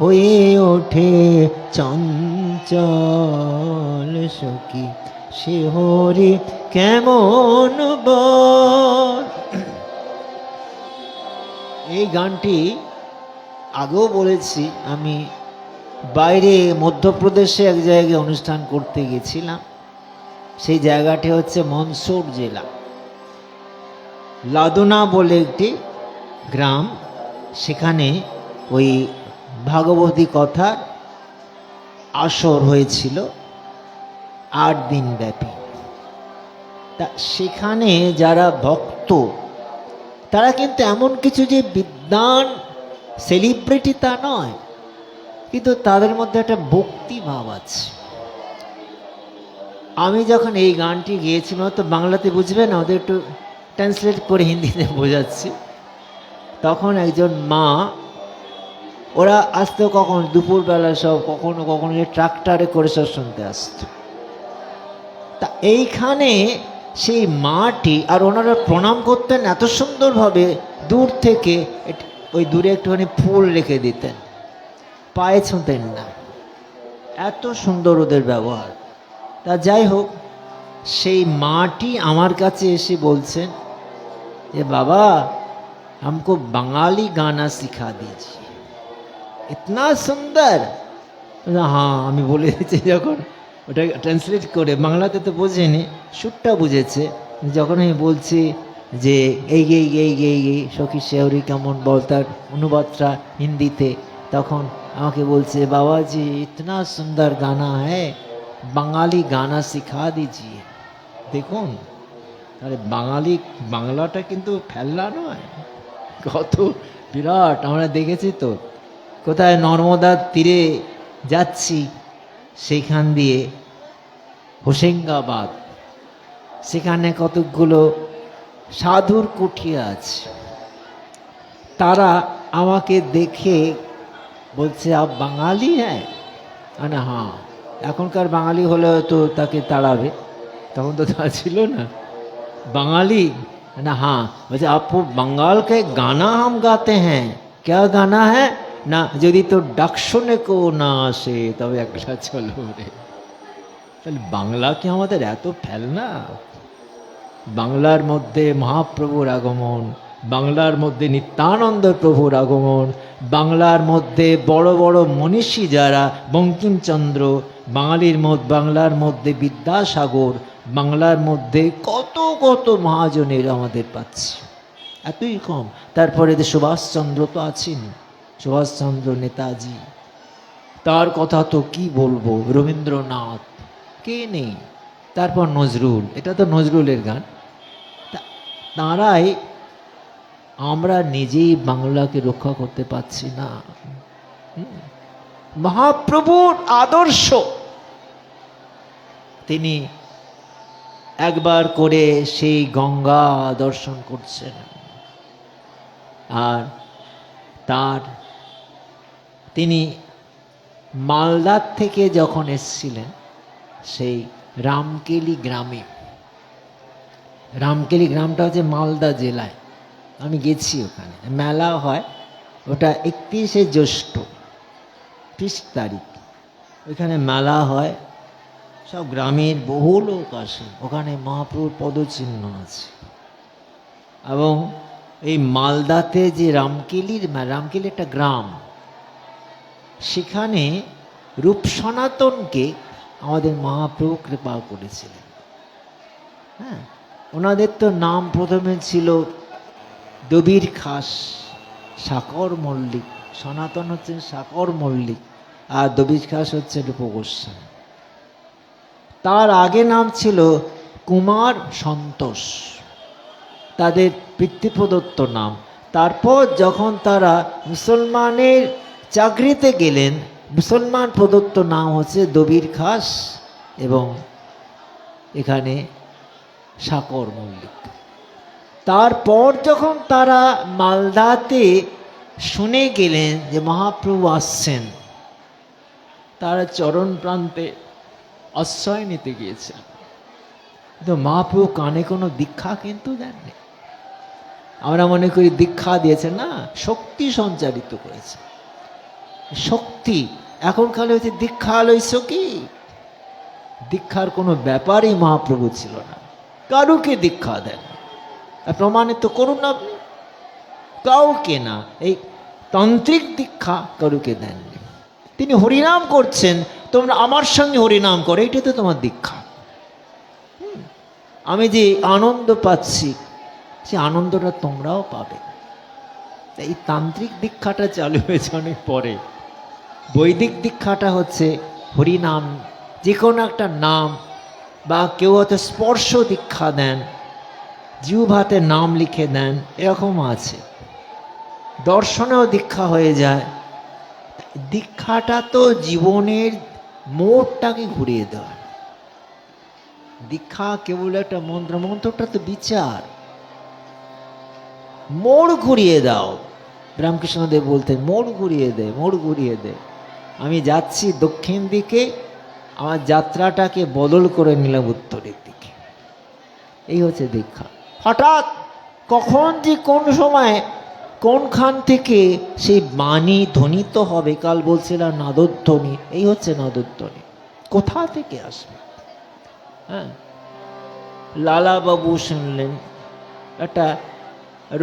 হয়ে ওঠে চঞ্চল, সখী সে হরি কেমন বল। এই গানটি আগেও বলেছি, আমি বাইরে মধ্যপ্রদেশে এক জায়গায় অনুষ্ঠান করতে গেছিলাম। সেই জায়গাটি হচ্ছে মনসুর জেলা, লাদুনা বলে একটি গ্রাম। সেখানে ওই ভাগবতী কথার আসর হয়েছিল 8 দিন ব্যাপী। তা সেখানে যারা ভক্ত, তারা কিন্তু এমন কিছু যে বিদ্বান সেলিব্রিটি তা নয়, কিন্তু তাদের মধ্যে একটা ভক্তি ভাব আছে। আমি যখন এই গানটি গেয়েছিলাম, তো বাংলাতে বুঝবে না, ওদের একটু ট্রান্সলেট করে হিন্দিতে বোঝাচ্ছি। তখন একজন মা, ওরা আসতো কখন দুপুরবেলা, সব কখনো কখনো ট্রাক্টরে করে সব শুনতে আসতো। তা এইখানে সেই মাটি, আর ওনারা প্রণাম করতেন এত সুন্দরভাবে, দূর থেকে ওই দূরে একটুখানি ফুল রেখে দিতেন, পায়ে ছুঁতেন না, এত সুন্দর ওদের ব্যবহার। তা যাই হোক, সেই মাটি আমার কাছে এসে বলছেন যে বাবা हमको बंगाली गाना सिखा दीजिए, इतना सुंदर। হ্যাঁ, আমি বলে দিচ্ছি, যখন ওটা ট্রান্সলেট করে, বাংলাতে তো বোঝেনি, সুরটা বুঝেছে। যখন আমি বলছি যে এই এই এই এই এই সখী শেহরি কেমন বল, তার অনুবাদটা হিন্দিতে, তখন আমাকে বলছে বাবাজি ইতনা সুন্দর গানা হ্যাঁ, বাঙালি গানা শিখা দিজিয়ে। দেখুন, তাহলে বাংলাটা কিন্তু ফেললা নয়, কত বিরাট। আমরা দেখেছি তো, কোথায় নর্মদার তীরে যাচ্ছি, সেইখান দিয়ে হোসেঙ্গাবাদ, সেখানে কতকগুলো সাধুর কুঠিয়া আছে। তারা আমাকে দেখে বলছে আপ বাঙালি হ্যাঁ, মানে হ্যাঁ। এখনকার বাঙালি হলে তো তাকে তাড়াবে, তখন তো তা ছিল না। বাঙালি না, हाँ বলছে আপু बंगाल के गाना हम गाते हैं, क्या गाना है না, যদি তো ডাক শুনে কেউ না আসে তবে একটা চলো রে। তাহলে বাংলা কি আমাদের এত ফেলনা? বাংলার মধ্যে মহাপ্রভুর আগমন, বাংলার মধ্যে নিত্যানন্দ প্রভুর আগমন, বাংলার মধ্যে বড় বড় মনীষী যারা, বঙ্কিমচন্দ্র, বাংলার মধ্যে বিদ্যাসাগর, বাংলার মধ্যে কত কত মহাজনের আমাদের পাচ্ছি, এতই কম। তারপরে সুভাষচন্দ্র তো আছেন, সুভাষচন্দ্র নেতাজি, তার কথা তো কি বলবো, রবীন্দ্রনাথ, কে নেই। তারপর নজরুল, এটা তো নজরুলের গান। তাঁরাই, আমরা নিজেই বাংলাকে রক্ষা করতে পারছি না। মহাপ্রভুর আদর্শ, তিনি একবার করে সেই গঙ্গা দর্শন করছেন, আর তিনি মালদার থেকে যখন এসছিলেন, সেই রামকেলি গ্রামে, রামকেলি গ্রামটা হচ্ছে মালদা জেলায়, আমি গেছি, ওখানে মেলা হয়, ওটা 31শে জ্যৈষ্ঠ 30 তারিখ, ওইখানে মেলা হয়, সব গ্রামের বহু লোক আসে, ওখানে মহাপ্রভুর পদচিহ্ন আছে। এবং এই মালদাতে যে রামকেলি একটা গ্রাম, সেখানে রূপ সনাতনকে আমাদের মহাপ্রভু কৃপা করেছিলেন। হ্যাঁ, ওনাদের তো নাম প্রথমে ছিল দবির খাস, সাকর মল্লিক, সনাতন হচ্ছেন সাকর মল্লিক, আর দবির খাস হচ্ছে রূপ গোস্বামী। তার আগে নাম ছিল কুমার সন্তোষ, তাদের পিতৃপ্রদত্ত নাম। তারপর যখন তারা মুসলমানের চাকরিতে গেলেন, মুসলমান প্রদত্ত নাম হচ্ছে দবির খাস, এবং এখানে সাকর মল্লিক। তারপর যখন তারা মালদাতে শুনে গেলেন যে মহাপ্রভু আসছেন, তারা চরণ প্রান্তে আশ্রয় নিতে গিয়েছেন, কিন্তু মহাপ্রভু কানে কোনো দীক্ষা কিন্তু দেননি। আমরা মনে করি দীক্ষা দিয়েছে, না, শক্তি সঞ্চারিত করেছে। শক্তি এখনকালে হচ্ছে দীক্ষা লইছ কি, দীক্ষার কোনো ব্যাপারই মহাপ্রভু ছিল না, কারুকে দীক্ষা দেন, প্রমাণিত করুন আপনি, কাউকে না। এই তান্ত্রিক দীক্ষা কারুকে দেননি। তিনি হরিনাম করছেন, তোমরা আমার সঙ্গে হরিনাম করো, এটাই তো তোমার দীক্ষা। আমি যে আনন্দ পাচ্ছি, সে আনন্দটা তোমরাও পাবে। এই তান্ত্রিক দীক্ষাটা চালু হয়েছে অনেক পরে। বৈদিক দীক্ষাটা হচ্ছে হরিনাম, যে কোনো একটা নাম, বা কেউ হয়তো স্পর্শ দীক্ষা দেন, জিহ্বাতে নাম লিখে দেন, এরকম আছে। দর্শনেও দীক্ষা হয়ে যায়। দীক্ষাটা তো জীবনের মোড়টাকে ঘুরিয়ে দেওয়া। দীক্ষা কেবল একটা মন্ত্র, মন্ত্রটা তো বিচার। মোড় ঘুরিয়ে দাও। রামকৃষ্ণদেব বলতেন মোড় ঘুরিয়ে দে, মোড় ঘুরিয়ে দে। আমি যাচ্ছি দক্ষিণ দিকে, আমার যাত্রাটাকে বদল করে নিলাম উত্তরের দিকে। এই হচ্ছে দীক্ষা। হঠাৎ কখন যে কোন সময় কোনখান থেকে সেই বাণী ধ্বনিত হবে, কাল বলছিলাম নাদধ্বনি, এই হচ্ছে নাদধ্বনি। কোথা থেকে আসবে? হ্যাঁ, লালাবাবু শুনলেন একটা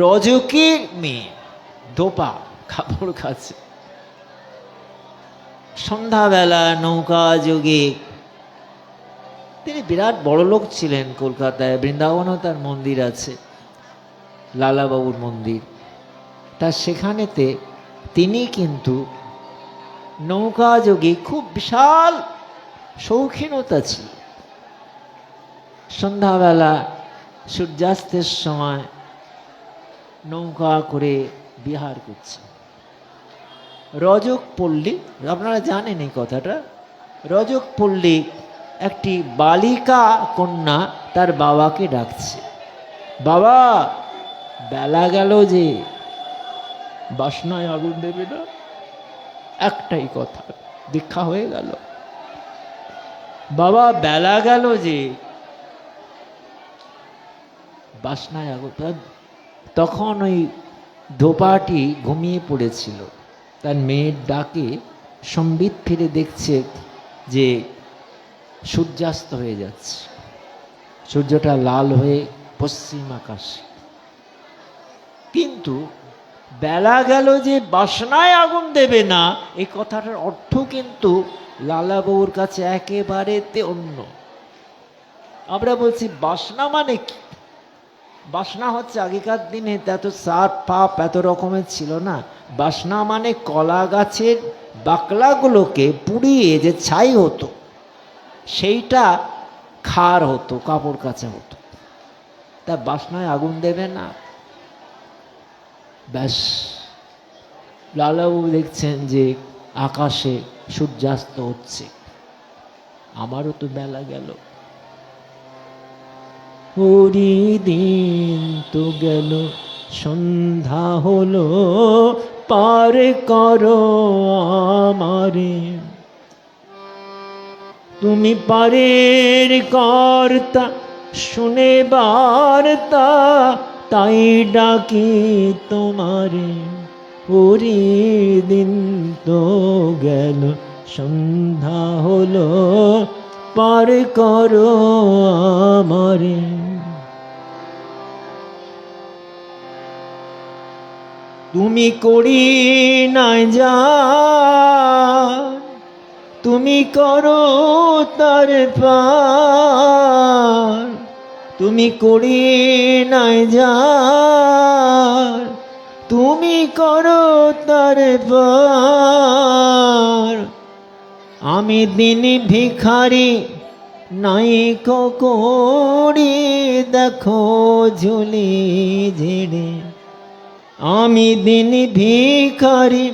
রজকের মেয়ে ধোপা কাপড় কাছে, সন্ধ্যাবেলা নৌকা যোগে, তিনি বিরাট বড় লোক ছিলেন। কলকাতায় বৃন্দাবনও তার মন্দির আছে, লালাবাবুর মন্দির। তা সেখানেতে তিনি কিন্তু নৌকা যোগে খুব বিশাল শৌখিনতা ছিল। সন্ধ্যাবেলা সূর্যাস্তের সময় নৌকা করে বিহার করছে। রজক পল্লী, আপনারা জানেন এই কথাটা। রজক পল্লী একটি বালিকা কন্যা তার বাবাকে ডাকছে, বাবা বেলা গেল যে, বাসনায় আগুন দেবে না? একটাই কথা, দীক্ষা হয়ে গেল। বাবা বেলা গেল যে, বাসনায় আগুন। তখন ওই ধোপাটি ঘুমিয়ে পড়েছিল। তার মেয়ের ডাকে সম্বিত ফিরে দেখছে যে সূর্যাস্ত হয়ে যাচ্ছে, সূর্যটা লাল হয়ে পশ্চিম আকাশে। কিন্তু বেলা গেল যে বাসনায় আগুন দেবে না, এই কথাটার অর্থ কিন্তু লালাবাবুর কাছে একেবারে অন্য। আমরা বলছি বাসনা মানে কি? বাসনা হচ্ছে, আগেকার দিনে এত সাপ ফাপ এত রকমের ছিল না। বাসনা মানে কলা গাছের বাকলাগুলোকে পুড়িয়ে যে ছাই হতো, সেইটা খার হতো, কাপড় কাচা হতো। তা বাসনায় আগুন দেবে না, ব্যাস। লালাবাবু দেখছেন যে আকাশে সূর্যাস্ত হচ্ছে, আমারও তো বেলা গেল, হরি দিন তো গেল, সন্ধ্যা হলো, পার করো আমারে। তুমি পারের কর্তা, শুনে বার্তা, তাই ডাকি তোমারে। হরি দিন তো গেল, সন্ধ্যা হলো, পার করো আমারে। তুমি করি নাই যা, তুমি করো তার পার। তুমি করি নাই যা, তুমি করো তার পার। আমি দিন ভিখারি নাই করি, দেখো ঝুলি ঝেড়ে। আমি দিন ভিখারি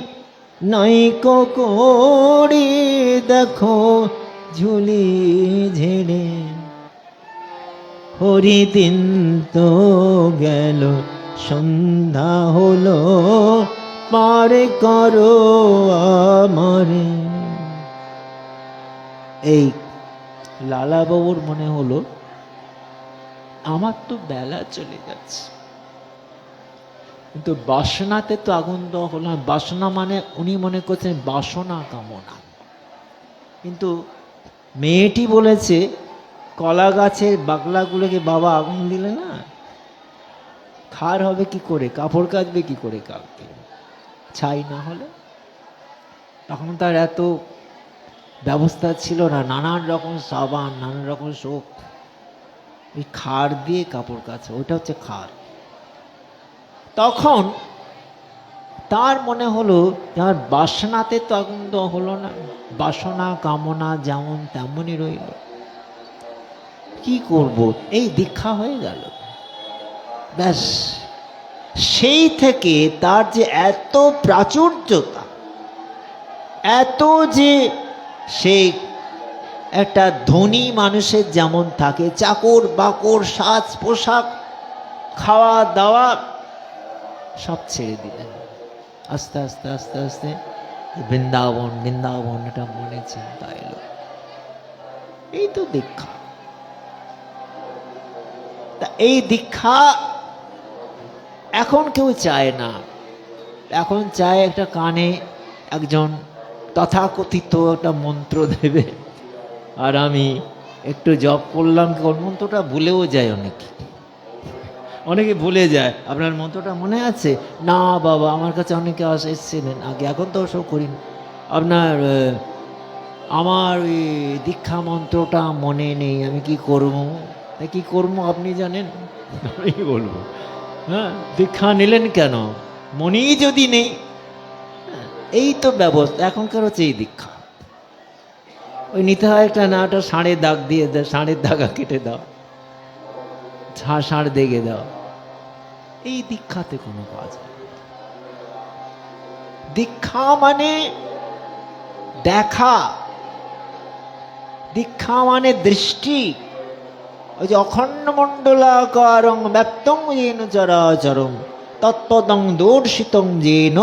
নাই করি, দেখো ঝুলি ঝেড়ে। হরি দিন তো গেল, সন্ধ্যা হলো, পার করো আমারে। এই লালাবাবুর মনে হলো আমার তো বেলা চলে যাচ্ছে, কিন্তু বাসনাতে তো আগুন দেওয়া হলো না। বাসনা মানে উনি মনে করছেন বাসনা কামনা। কিন্তু মেয়েটি বলেছে কলা গাছের বাগলাগুলোকে বাবা আগুন দিলে না, খার হবে কি করে, কাপড় কাচবে কি করে কালকে ছাই না হলে? তখন তার এত ব্যবস্থা ছিল না, নানান রকম সাবান, নানান রকম সোপ, ওই খার দিয়ে কাপড় কাচে, ওইটা হচ্ছে খার। তখন তার মনে হলো আমার বাসনাতে তো আগুন দেওয়া হলো না, বাসনা কামনা যেমন তেমনই রইল, কি করব? এই দীক্ষা হয়ে গেল। ব্যাস, সেই থেকে তার যে এত প্রাচুর্যতা, এত যে সে একটা ধনী মানুষের যেমন থাকে, চাকর বাকর, সাজ পোশাক, খাওয়া দাওয়া সব ছেড়ে দিলেন। আস্তে আস্তে আস্তে আস্তে বৃন্দাবন, বৃন্দাবন এটা মনে চিন্তা এলো। এই তো দীক্ষা। তা এই দীক্ষা এখন কেউ চায় না। এখন চায় একটা কানে একজন তথাকথিত একটা মন্ত্র দেবে, আর আমি একটু জপ করলাম, মন্ত্রটা ভুলেও যায়। অনেকে ভুলে যায়। আপনার মন্ত্রটা মনে আছে? না বাবা, আমার কাছে অনেকে এসেছিলেন আগে, এখন তো ওসব করি না। আপনার আমার ওই দীক্ষা মন্ত্রটা মনে নেই, আমি কি করবো? কি করবো আপনি জানেন? আমি বলবো, হ্যাঁ, দীক্ষা নিলেন কেন? মনেই যদি নেই। এই তো ব্যবস্থা এখনকার হচ্ছে এই দীক্ষা। ওই নিতে হয় একটা না, একটা ষাঁড়ের দাগ দিয়ে দাও, ষাঁড়ের দাগা কেটে দাও, ষাঁড় দেখে দাও। এই দীক্ষাতে কোনো কাজ নেই। দীক্ষা মানে দেখা, দীক্ষা মানে দৃষ্টি। ওই যে অখণ্ড মণ্ডলাকারং ব্যাপ্তং যেন চরাচরং তৎপদং দর্শিতং যেন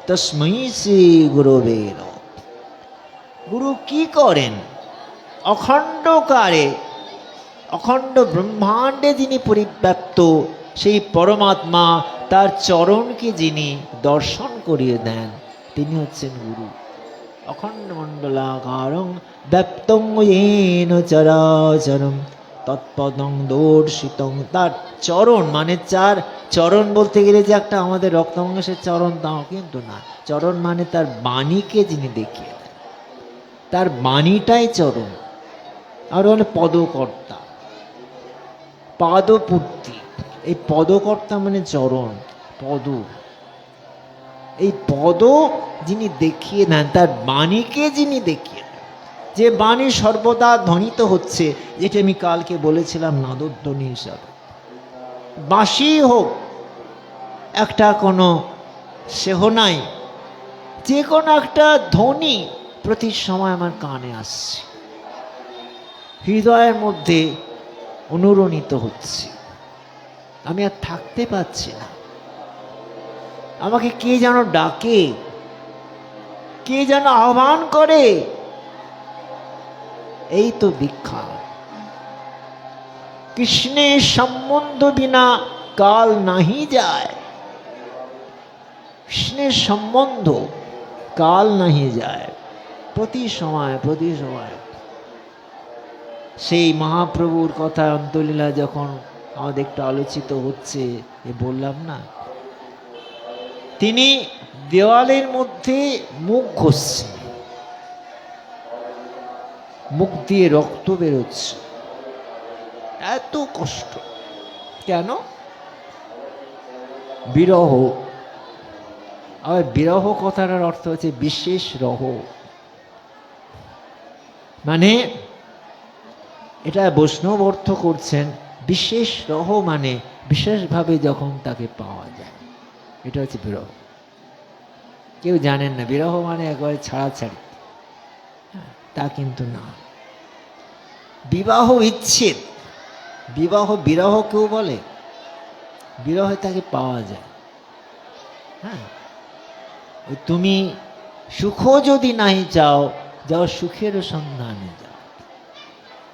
তস্मै শ্রী গুরবে নমঃ। গুরু কি করেন? অখণ্ডকারে, অখণ্ড ব্রহ্মাণ্ডে যিনি পরিব্যাপ্ত সেই পরমাত্মা, তার চরণকে যিনি দর্শন করিয়ে দেন, তিনি হচ্ছেন গুরু। অখণ্ড মণ্ডলাকারং ব্যাপ্তং येन চরাচরং তৎপদং দর্শিতং। তার চরণ মানে চার চরণ বলতে গেলে যে একটা আমাদের রক্তমাংসের চরণ তাও কিন্তু না। চরণ মানে তার বাণীকে যিনি দেখিয়ে দেন, তার বাণীটাই চরণ। আর মানে পদকর্তা, পাদপূর্তি। এই পদকর্তা মানে চরণ, পদ। এই পদ যিনি দেখিয়ে দেন, তার বাণীকে যিনি দেখিয়ে দেন, যে বাণী সর্বদা ধ্বনিত হচ্ছে, যেটা আমি কালকে বলেছিলাম নাদধ্বনি হিসাবে। বাঁশি হোক, একটা কোনো সেহনাই, যে কোনো একটা ধ্বনি প্রতি সময় আমার কানে আসছে, হৃদয়ের মধ্যে অনুরণিত হচ্ছে। আমি আর থাকতে পারছি না, আমাকে কে যেন ডাকে, কে যেন আহ্বান করে। এই তো দীক্ষা। কৃষ্ণের সম্বন্ধ বিনা কাল নাহি যায়। কৃষ্ণের সম্বন্ধ কাল নাহি যায়। প্রতি সময় প্রতি সময় সেই মহাপ্রভুর কথা অন্তলীলা যখন আমাদের একটু আলোচিত হচ্ছে, এ বললাম না, তিনি দেওয়ালের মধ্যে মুখ ঘষছেন, মুখ দিয়ে রক্ত বেরোচ্ছে, এত কষ্ট। কেন? বিরহ। আর বিরহ কথাটার অর্থ হচ্ছে বিশেষ রহ। মানে এটা বৈষ্ণব অর্থ করছেন, বিশেষ রহ মানে বিশেষভাবে যখন তাকে পাওয়া যায়, এটা হচ্ছে বিরহ। কেউ জানেন না বিরহ মানে একবারে ছাড়াছাড়ি, তা কিন্তু না। বিবাহ বিচ্ছেদ, বিবাহ বিরহ কেউ বলে, বিরহে তাকে পাওয়া যায়। হ্যাঁ, তুমি সুখ যদি নাই চাও, যাও সুখের সন্ধানে যাও।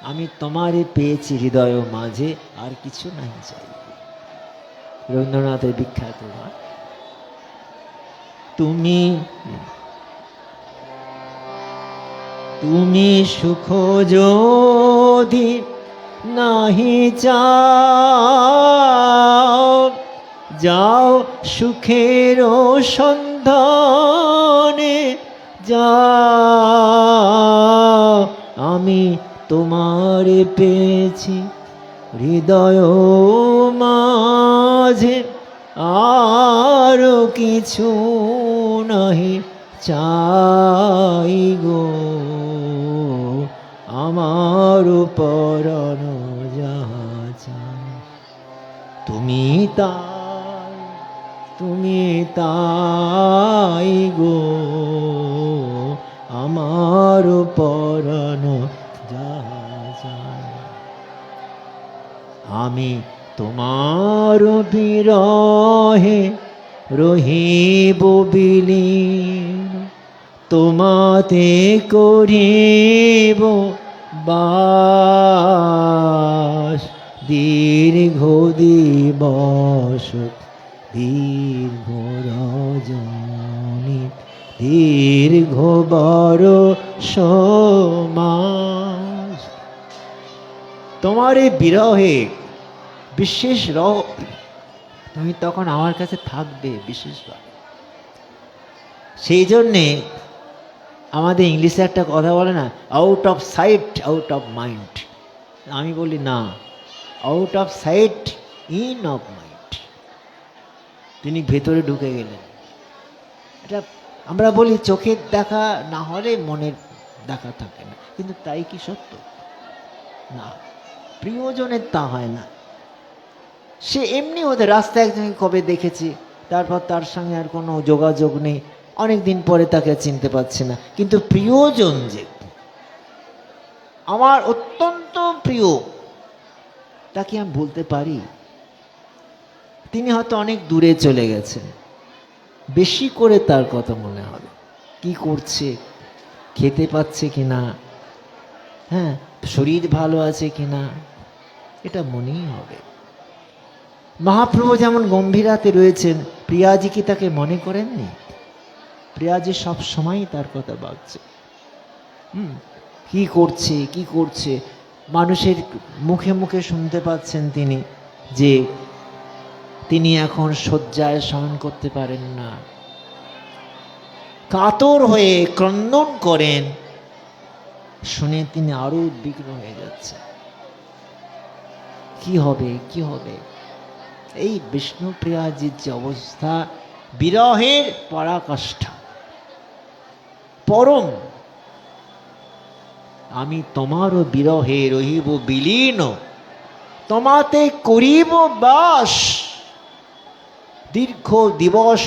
আমি তোমারে পেয়েছি হৃদয় মাঝে, আর কিছু নাই চাই। রবীন্দ্রনাথের বিখ্যাত গান। তুমি তুমি সুখ যদি নাহি চাও, যাও সুখের সন্ধানে যাও। আমি তোমারে পেয়েছি হৃদয় মাঝে, আর কিছু নাহি চাই গো, আমার পরাণ যাহা চাই। তুমি তাই, তুমি তাই গো আমার পরাণ যায়। আমি তোমার বিরহে রহিব বিলীন, তোমাতে করিব বাস, দীর্ঘ দিবস দীর্ঘ রজনী দীর্ঘ বরষ মাস। তোমার এই বিরহে বিশেষ তুমি তখন আমার কাছে থাকবে বিশেষভাবে। সেই জন্যে আমাদের ইংলিশে একটা কথা বলে না, out of sight out of mind. আমি বলি না, out of sight in of mind. তিনি ভেতরে ঢুকে গেলেন। এটা আমরা বলি চোখের দেখা না হলে মনের দেখা থাকে না, কিন্তু তাই কি সত্য? না, প্রিয়জনের তা হয় না। সে এমনি ওদের রাস্তায় একজনকে কবে দেখেছি, তারপর তার সঙ্গে আর কোনো যোগাযোগ নেই, অনেক দিন পরে তাকে চিনতে পারছে না। কিন্তু প্রিয়জন যে আমার অত্যন্ত প্রিয়, তাকে আমি বলতে পারি। তিনি হয়তো অনেক দূরে চলে গেছেন, বেশি করে তার কথা মনে হবে, কি করছে, খেতে পাচ্ছে কিনা, হ্যাঁ শরীর ভালো আছে কিনা, এটা মনেই হবে। মহাপ্রভু যেমন গম্ভীরাতে রয়েছেন, প্রিয়াজি কি তাকে মনে করেননি? প্রিয়াজি সব সময় তার কথা ভাবছে, কি করছে কি করছে। মানুষের মুখে মুখে শুনতে পাচ্ছেন তিনি যে তিনি এখন শয্যায় শয়ন করতে পারেন না, কাতর হয়ে ক্রন্দন করেন। শুনে তিনি আরো উদ্বিগ্ন হয়ে যাচ্ছেন, কি হবে কি হবে। এই বিষ্ণুপ্রিয়াজির যে অবস্থা, বিরহের পরাকাষ্ঠা পরম। আমি তোমারও বিরহে রহিব বিলীন, তোমাতে করিব বাস, দীর্ঘ দিবস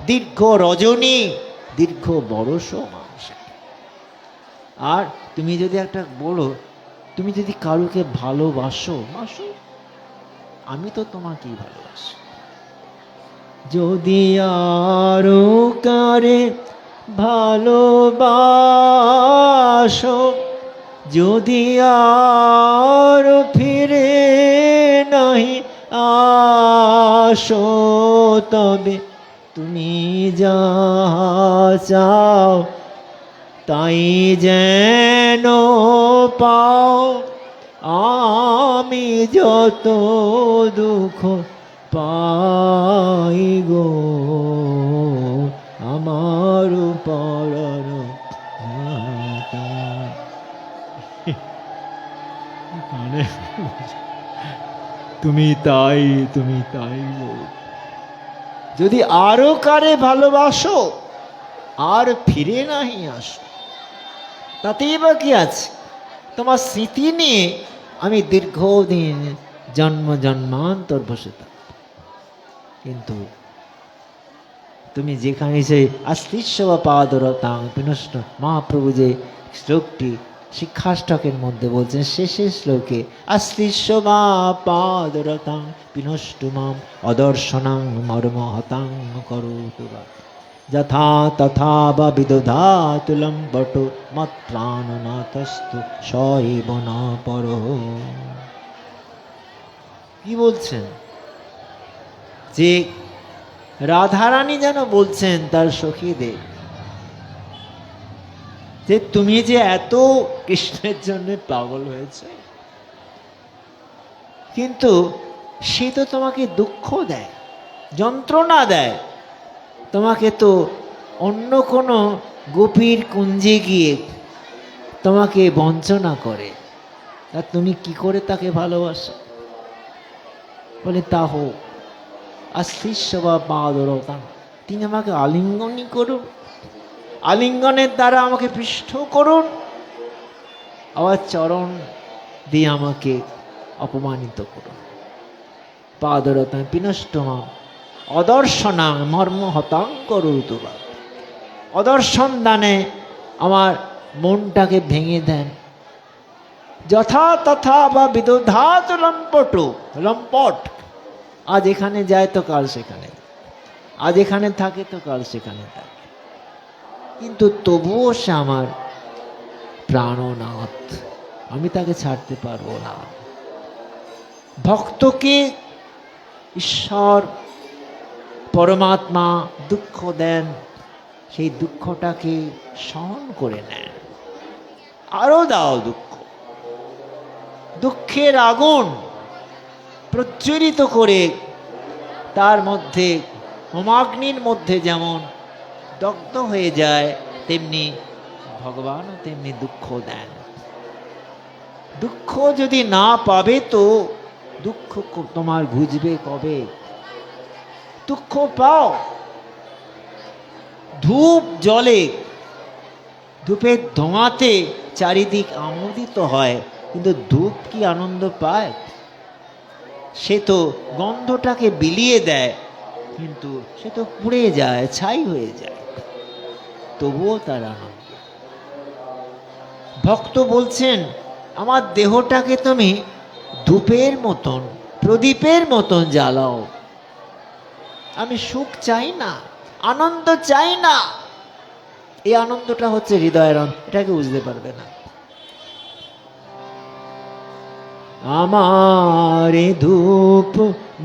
দীর্ঘ রজনী দীর্ঘ বরষ মাস। আর তুমি যদি একটা বলো, তুমি যদি কারুকে ভালোবাসো, বাসো, আমি তো তোমাকেই ভালোবাসি। যদি আরো কারে ভালোবাসো, যদি আর ফিরে নাহি আসো, তবে তুমি যা চাও তাই যেন পাও। আমি যত দুঃখ পাই গো আমার পরাণ মানে তুমি তাই গো। যদি আরো কারে ভালোবাসো আর ফিরে নাহি আসো, তাতেই বা কি আছে? তোমার স্মৃতি নিয়ে আমি দীর্ঘদিন জন্ম জন্মান্তর বসে থাকব। কিন্তু তুমি যেখানে সেই আস্তিস্য বা পাদরতাং বিনষ্ট, মহাপ্রভু যে শ্লোকটি শিক্ষাষ্টকের মধ্যে বলছেন, শেষের শ্লোকে আস্তিস্য বা পাদরতাং বিনষ্টুমাম অদর্শনাং মর্মহতাং করোতু বা যথা তথা বা বিদধাতুলম বটো মৎ প্রাণনাথস্তু সৈব না পরঃ। কি বলছেন? যে রাধারানী যেন বলছেন তার সখীদের যে তুমি যে এত কৃষ্ণের জন্য পাগল হয়েছ, কিন্তু সে তো তোমাকে দুঃখ দেয়, যন্ত্রণা দেয়। তোমাকে তো অন্য কোনো গোপীর কুঞ্জে গিয়ে তোমাকে বঞ্চনা করে, আর তুমি কি করে তাকে ভালোবাসো? বলে তা হোক, আশ্লিষ্য বা পাদরতা, তিনি আমাকে আলিঙ্গনই করুন, আলিঙ্গনের দ্বারা আমাকে পৃষ্ঠ করুন, আবার চরণ দিয়ে আমাকে অপমানিত করুন। পাদরতম পিনষ্টমাম অদর্শনাং মর্ম হতাঙ্গ রুতুবা। অদর্শন দানে আমার মনটাকে ভেঙে দেন। যথা তথা বা বিদধাত লম্পট, আজ এখানে যায় তো কাল সেখানে, আজ এখানে থাকে তো কাল সেখানে থাকে, কিন্তু তবুও সে আমার প্রাণনাথ, আমি তাকে ছাড়তে পারবো না। ভক্তকে ঈশ্বর পরমাত্মা দুঃখ দেন, সেই দুঃখটাকে সহন করে নেন। আরো দাও দুঃখ, দুঃখের আগুন প্রজ্বলিত করে তার মধ্যে হোমাগ্নির মধ্যে যেমন দগ্ধ হয়ে যায়, তেমনি ভগবানও তেমনি দুঃখ দেন। দুঃখ যদি না পাবে তো দুঃখ তোমার ঘুচবে কবে? দুঃখ পাও, ধূপ জলে, ধূপের ধোঁয়াতে চারিদিক আমোদিত হয়, কিন্তু ধূপ কি আনন্দ পায়? সে তো গন্ধটাকে বিলিয়ে দেয়, কিন্তু সে তো পুড়ে যায়, ছাই হয়ে যায়, তবুও তার আনন্দ। ভক্ত বলছেন, আমার দেহটাকে তুমি ধূপের মতন, প্রদীপের মতন জ্বালাও। আমি সুখ চাই না, আনন্দ চাই না। এই আনন্দটা হচ্ছে হৃদয়ের আনন্দ, এটাকে বুঝতে পারবে না। আমার ধূপ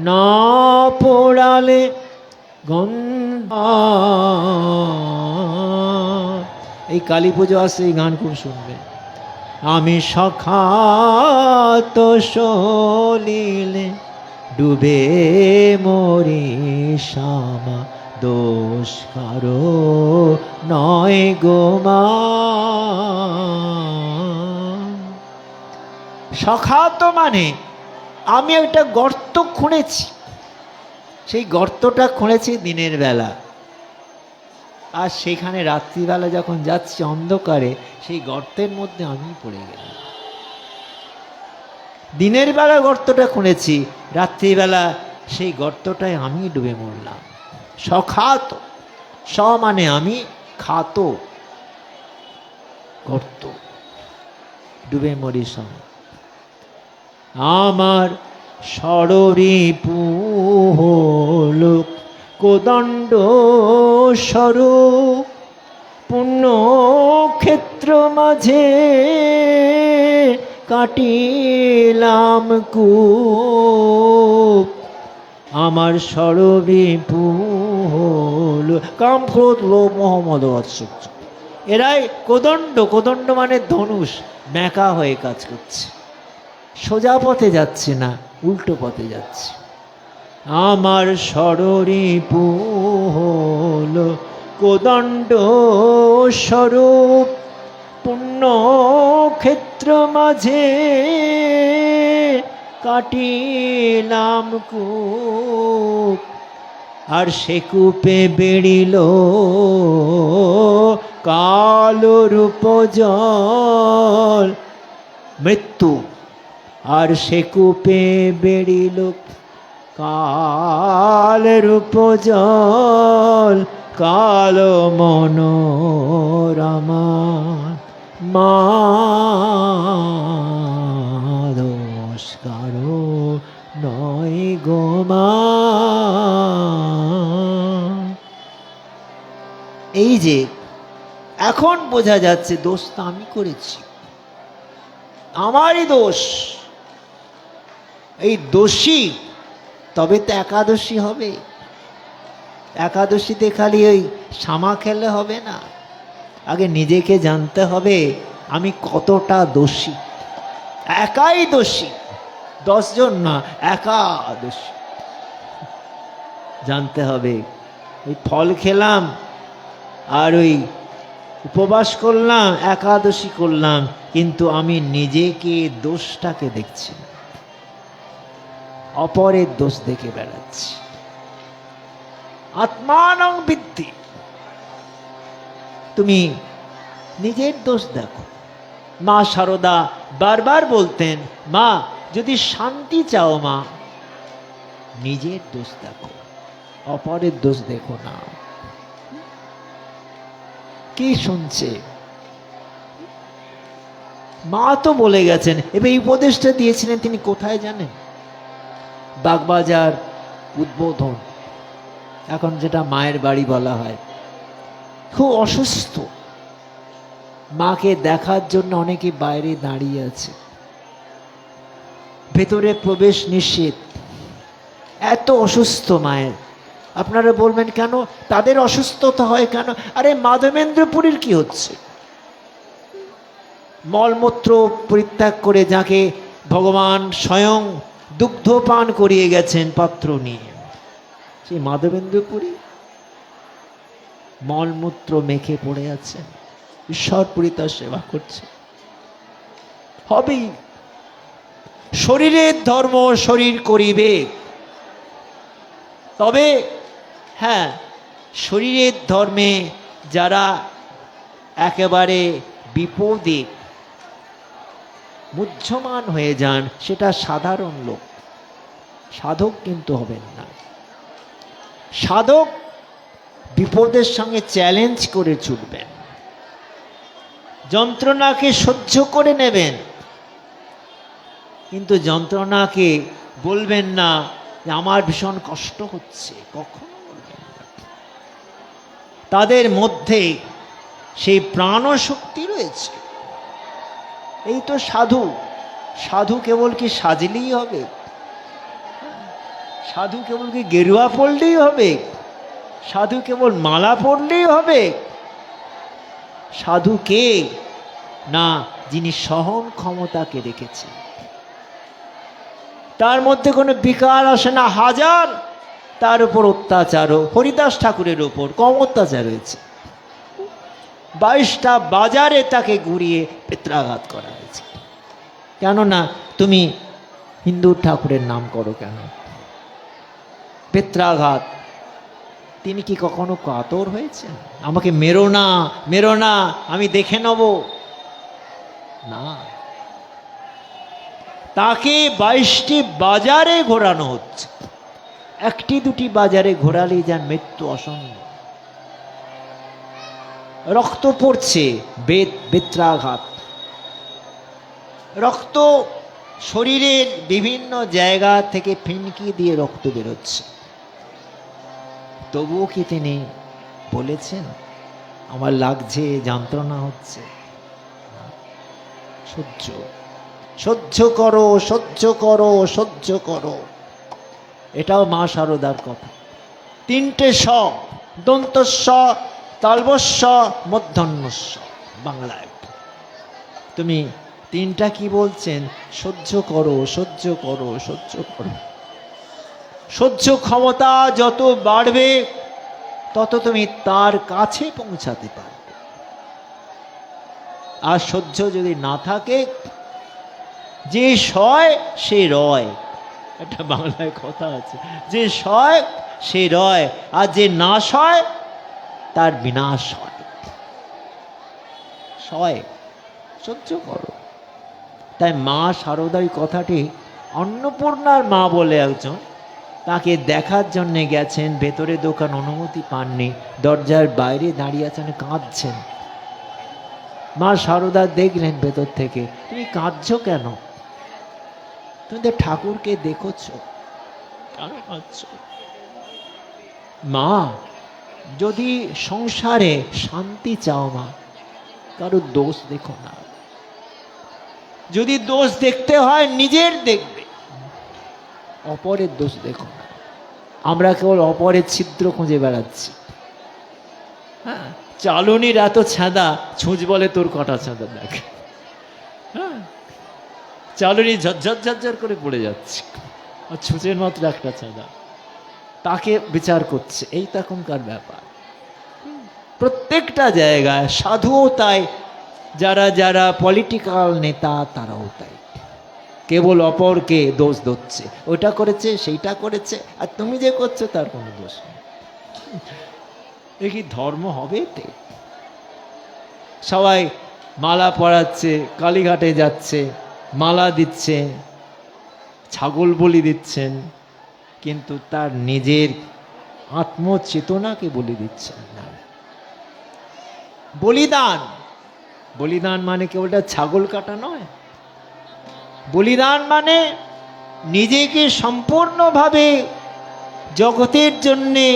না পোড়ালে গন্ধ। এই কালী পুজো আসছে, এই গান খুব শুনবে। আমি সখাত সলিলে ডুবে মরি শ্যামা, দোষ কারো নয় গো মা। সখাত মানে আমি একটা গর্ত খুঁড়েছি, সেই গর্তটা খুঁড়েছি দিনের বেলা, আর সেখানে রাত্রিবেলা যখন যাচ্ছি অন্ধকারে, সেই গর্তের মধ্যে আমি পড়ে গেলাম। দিনের বেলা গর্তটা খুঁড়েছি, রাত্রিবেলা সেই গর্তটায় আমি ডুবে মরলাম। সখাত, স মানে আমি, খাত গর্ত, ডুবে মরি সম। আমার ষড়রিপু হলো কোদণ্ড স্বরূপ, পুণ্য ক্ষেত্র মাঝে কাটিলাম কূপ। আমার ষড়রিপু হলো কাম, ক্রোধ, লোভ, মোহ, মদ, মাৎসর্য। এরাই কোদণ্ড, কোদণ্ড মানে ধনুষ, মেকা হয়ে কাজ করছে, সোজা পথে যাচ্ছে না, উল্টো পথে যাচ্ছে। আমার ষড়রিপু হলো কোদণ্ড স্বরূপ, পুণ্য ক্ষেত্র মাঝে কাটিলাম কূপ। আর সে কূপে বেড়িল কালো রূপ জল মৃত্যু। আর সে কূপে বেড়িল কাল রূপ জল, কালো মনোরমা। মা দোষ কারো নয় গো মা। এই যে এখন বোঝা যাচ্ছে দোষটা আমি করেছি, আমারই দোষ। এই দোষী তবে তো একাদশী হবে। একাদশীতে খালি ওই শামা খেলে হবে না, আগে নিজেকে জানতে হবে আমি কতটা দোষী। একাই দোষী, 10 জন না, একাদশী জানতে হবে। ওই ফল খেলাম আর ওই উপবাস করলাম, একাদশী করলাম, কিন্তু আমি নিজেকে দোষটাকে দেখছি না, অপরের দোষ দেখে বেড়াচ্ছি। আত্মানং বিদ্ধি, তুমি নিজের দোষ দেখো। মা শারদা বারবার বলতেন, মা যদি শান্তি চাও মা, নিজের দোষ দেখো, অপরের দোষ দেখো না। কি শুনছে? মা তো বলে গেছেন। এবার এই উপদেশটা দিয়েছিলেন তিনি কোথায় জানেন? বাগবাজার উদ্বোধন, এখন যেটা মায়ের বাড়ি বলা হয়। খুব অসুস্থ, মাকে দেখার জন্য অনেকে বাইরে দাঁড়িয়ে আছে, ভেতরে প্রবেশ নিষেধ। এত অসুস্থ মায়ের। আপনারা বলবেন কেন তাদের অসুস্থতা হয় কেন? আরে মাধবেন্দ্রপুরীর কি হচ্ছে? মলমূত্র পরিত্যাগ করে যাকে ভগবান স্বয়ং দুগ্ধ পান করিয়ে গেছেন পাত্র নিয়ে, সেই মাধবেন্দ্রপুরী মলমূত্র মেখে পড়ে আছেন, ঈশ্বরপুরী তার সেবা করছে। হবেই। শরীরের ধর্ম শরীর করিবে। তবে হ্যাঁ, শরীরের ধর্মে যারা একেবারে বিপদে মুহ্যমান হয়ে যান সেটা সাধারণ লোক, সাধক কিন্তু হবেন না। সাধক বিপদের সঙ্গে চ্যালেঞ্জ করে ছুটবেন, যন্ত্রণাকে সহ্য করে নেবেন, কিন্তু যন্ত্রণাকে বলবেন না যে আমার ভীষণ কষ্ট হচ্ছে, কখনো বলবেন না। তাদের মধ্যে সেই প্রাণশক্তি রয়েছে। এই তো সাধু। সাধু কেবল কি সাজলেই হবে? সাধু কেবল কি গেরুয়া পড়লেই হবে? সাধু কেবল মালা পড়লেই হবে? সাধু কে? না, যিনি সহন ক্ষমতাকে রেখেছে, তার মধ্যে কোনো বিকার আসে না। হাজার তার উপর অত্যাচারও, হরিদাস ঠাকুরের উপর কম অত্যাচার হয়েছে। 22টা বাজারে তাকে ঘুরিয়ে পেত্রাঘাত করা হয়েছে। কেননা তুমি হিন্দু ঠাকুরের নাম করো কেন? পেত্রাঘাত। তিনি কি কখনো কাতর হয়েছেন আমাকে মেরো না, মেরো না, আমি দেখে নেব? না, তাকে 22টি বাজারে ঘোরানো হচ্ছে। একটি দুটি বাজারে ঘোরালেই যান মৃত্যু আসন্ন। রক্ত পড়ছে, বেত্রাঘাত। রক্ত শরীরের বিভিন্ন জায়গা থেকে ফিনকি দিয়ে রক্ত বেরোচ্ছে। তবুও কি তিনি বলেছেন আমার লাগছে, যন্ত্রণা হচ্ছে? সহ্য, সহ্য করো, সহ্য করো, সহ্য করো। এটাও মা শারদার কথা। 3টে স, দন্তস্ব, তালবস্ব, মূর্ধন্যস্ব বাংলায়। তুমি 3টা কি বলছেন? সহ্য করো, সহ্য করো, সহ্য করো। সহ্য ক্ষমতা যত বাড়বে তত তুমি তার কাছে পৌঁছাতে পারবে। আর সহ্য যদি না থাকে, যে সয় সে রয়, একটা বাংলায় কথা আছে, যে সয় সে রয়, আর যে না সয় তার বিনাশ হয়। সয়, সহ্য করো। তাই মা শারদার কথাটি, অন্নপূর্ণার মা বলে একজন, তাকে দেখার জন্য গেছেন, ভেতরে দোকান অনুমতি পাননি, দরজার বাইরে দাঁড়িয়ে আছেন, কাঁদছেন। মা শারদা দেখলেন ভেতর থেকে, তুমি কাঁদছো কেন? তুমি তো ঠাকুরকে দেখছো, কেন কাঁদছো? মা, যদি সংসারে শান্তি চাও মা, কারো দোষ দেখো না। যদি দোষ দেখতে হয় নিজের দেখবে, অপরের দোষ দেখো না। আমরা কেবল অপরের ছিদ্র খুঁজে বেড়াচ্ছি। হ্যাঁ, চালুনির এত ছাঁদা, ছুঁচ বলে তোর কটা ছাঁদা দেখ। হ্যাঁ, চালুনি ঝরঝর ঝরঝর করে পড়ে যাচ্ছে, আর ছুঁচের মাত্র একটা ছাঁদা, তাকে বিচার করছে। এই তখনকার ব্যাপার। প্রত্যেকটা জায়গায় সাধুও তাই, যারা যারা পলিটিক্যাল নেতা তারাও তাই, কেবল অপরকে দোষ দিচ্ছে, ওটা করেছে, সেইটা করেছে, আর তুমি যে করছো তার কোনো দোষ নেই। এ কি ধর্ম হবে? সবাই মালা পরাচ্ছে, কালীঘাটে যাচ্ছে, মালা দিচ্ছে, ছাগল বলি দিচ্ছেন, কিন্তু তার নিজের আত্মচেতনাকে বলি দিচ্ছেন না। বলিদান, বলিদান মানে কেবলটা ছাগল কাটা নয়। বলিদান মানে নিজেকে সম্পূর্ণভাবে জগতের জন্যে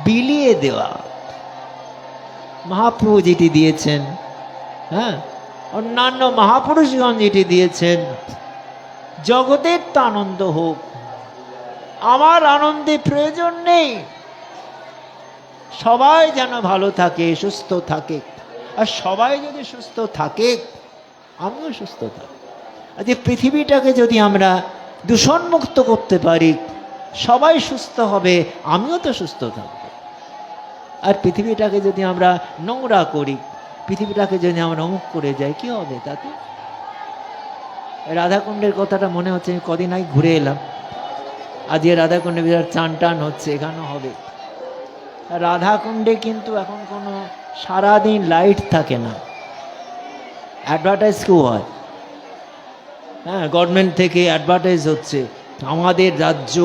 বিলিয়ে দেওয়া। মহাপ্রভু যেটি দিয়েছেন, হ্যাঁ, অন্যান্য মহাপুরুষগণ যেটি দিয়েছেন, জগতের তো আনন্দ হোক, আমার আনন্দে প্রয়োজন নেই, সবাই যেন ভালো থাকে, সুস্থ থাকে। আর সবাই যদি সুস্থ থাকে, আমিও সুস্থ থাকি। আজ পৃথিবীটাকে যদি আমরা দূষণমুক্ত করতে পারি, সবাই সুস্থ হবে, আমিও তো সুস্থ থাকব। আর পৃথিবীটাকে যদি আমরা নোংরা করি, পৃথিবীটাকে যদি আমরা অমুক করে যাই, কি হবে তাতে? রাধাকুণ্ডের কথাটা মনে হচ্ছে, কদিন আগে ঘুরে এলাম। আজকে রাধাকুণ্ডে বিরাট চান টান হচ্ছে, এখানেও হবে। রাধাকুণ্ডে কিন্তু এখন কোনো সারাদিন লাইট থাকে না, অ্যাডভার্টাইজ খুব হয়। হ্যাঁ, গভর্নমেন্ট থেকে অ্যাডভার্টাইজ হচ্ছে, আমাদের রাজ্য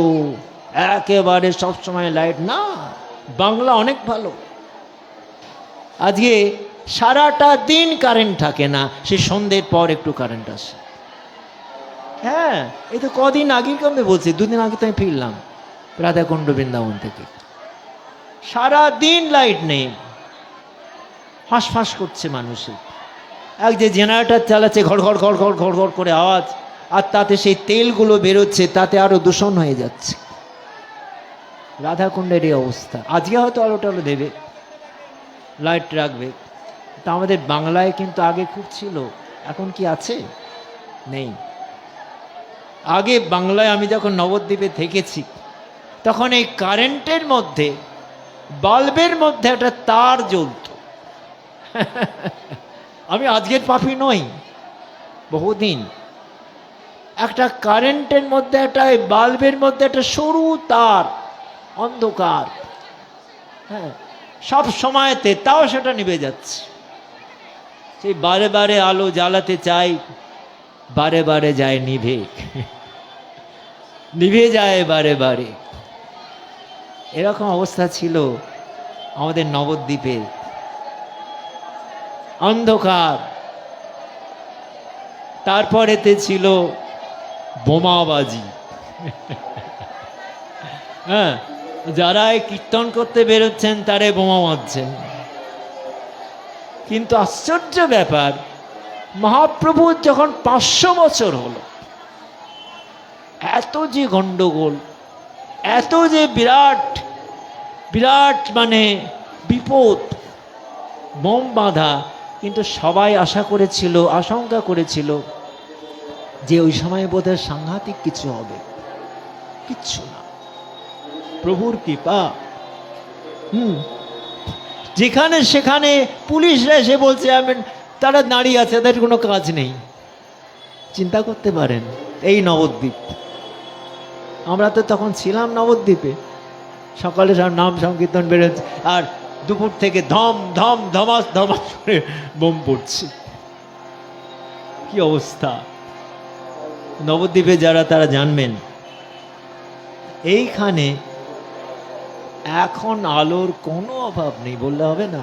একেবারে সবসময় লাইট না, বাংলা অনেক ভালো। আজকে সারাটা দিন কারেন্ট থাকে না, সে সন্ধ্যের পর একটু কারেন্ট আসে। হ্যাঁ, এই তো কদিন আগের কমে বলছি, দুদিন আগে তো আমি ফিরলাম রাধাকুণ্ড বৃন্দাবন থেকে। সারা দিন লাইট নেই, হাঁসফাঁস করছে মানুষের। এক যে জেনারেটর চালাচ্ছে, ঘড় ঘড় ঘড় ঘড় ঘড় ঘড় করে আওয়াজ, আর তাতে সেই তেলগুলো বেরোচ্ছে, তাতে আরো দূষণ হয়ে যাচ্ছে। রাধাকুণ্ডের এই অবস্থা। আজকে হয়তো আলো টালো দেবে, লাইট রাখবে, তা আমাদের বাংলায় কিন্তু আগে খুব ছিল, এখন কি আছে? নেই। আগে বাংলায় আমি যখন নবদ্বীপে থেকেছি, তখন এই কারেন্টের মধ্যে, বাল্বের মধ্যে একটা তার জ্বলত। আমি আজকের পাপী নই, বহুদিন একটা কারেন্টের মধ্যে, একটা বাল্বের মধ্যে একটা সরু তার, অন্ধকার, হ্যাঁ, সব সময়তে, তাও সেটা নিভে যাচ্ছে। সেই বারে বারে আলো জ্বালাতে চাই, বারে বারে যায় নিভে, নিভে যায় বারে বারে। এরকম অবস্থা ছিল আমাদের নবদ্বীপে, অন্ধকার। তারপরেতে ছিল বোমাবাজি। হ্যাঁ, যারা কীর্তন করতে বেরোচ্ছেন তারে বোমা মারছেন। কিন্তু আশ্চর্য ব্যাপার, মহাপ্রভুর যখন 500 বছর হলো, এত যে গন্ডগোল, এত যে বিরাট বিরাট মানে বিপদ, বোম বাঁধা, কিন্তু সবাই আশা করেছিল, আশঙ্কা করেছিল যে ওই সময় বোধহয় সাংঘাতিক কিছু হবে। কিচ্ছু না, প্রভুর কৃপা। যেখানে সেখানে পুলিশরা এসে বলছে, তারা দাঁড়িয়ে আছে, তাদের কোনো কাজ নেই। চিন্তা করতে পারেন, এই নবদ্বীপ। আমরা তো তখন ছিলাম নবদ্বীপে, সকালে সব নাম সংকীর্তন বেরোচ্ছে, আর দুপুর থেকে ধম ধম ধমাস ধমাস করে বোম পড়ছে। কি অবস্থা! নবদ্বীপে যারা, তারা জানবেন, এইখানে এখন আলোর কোনো অভাব নেই বললে হবে না।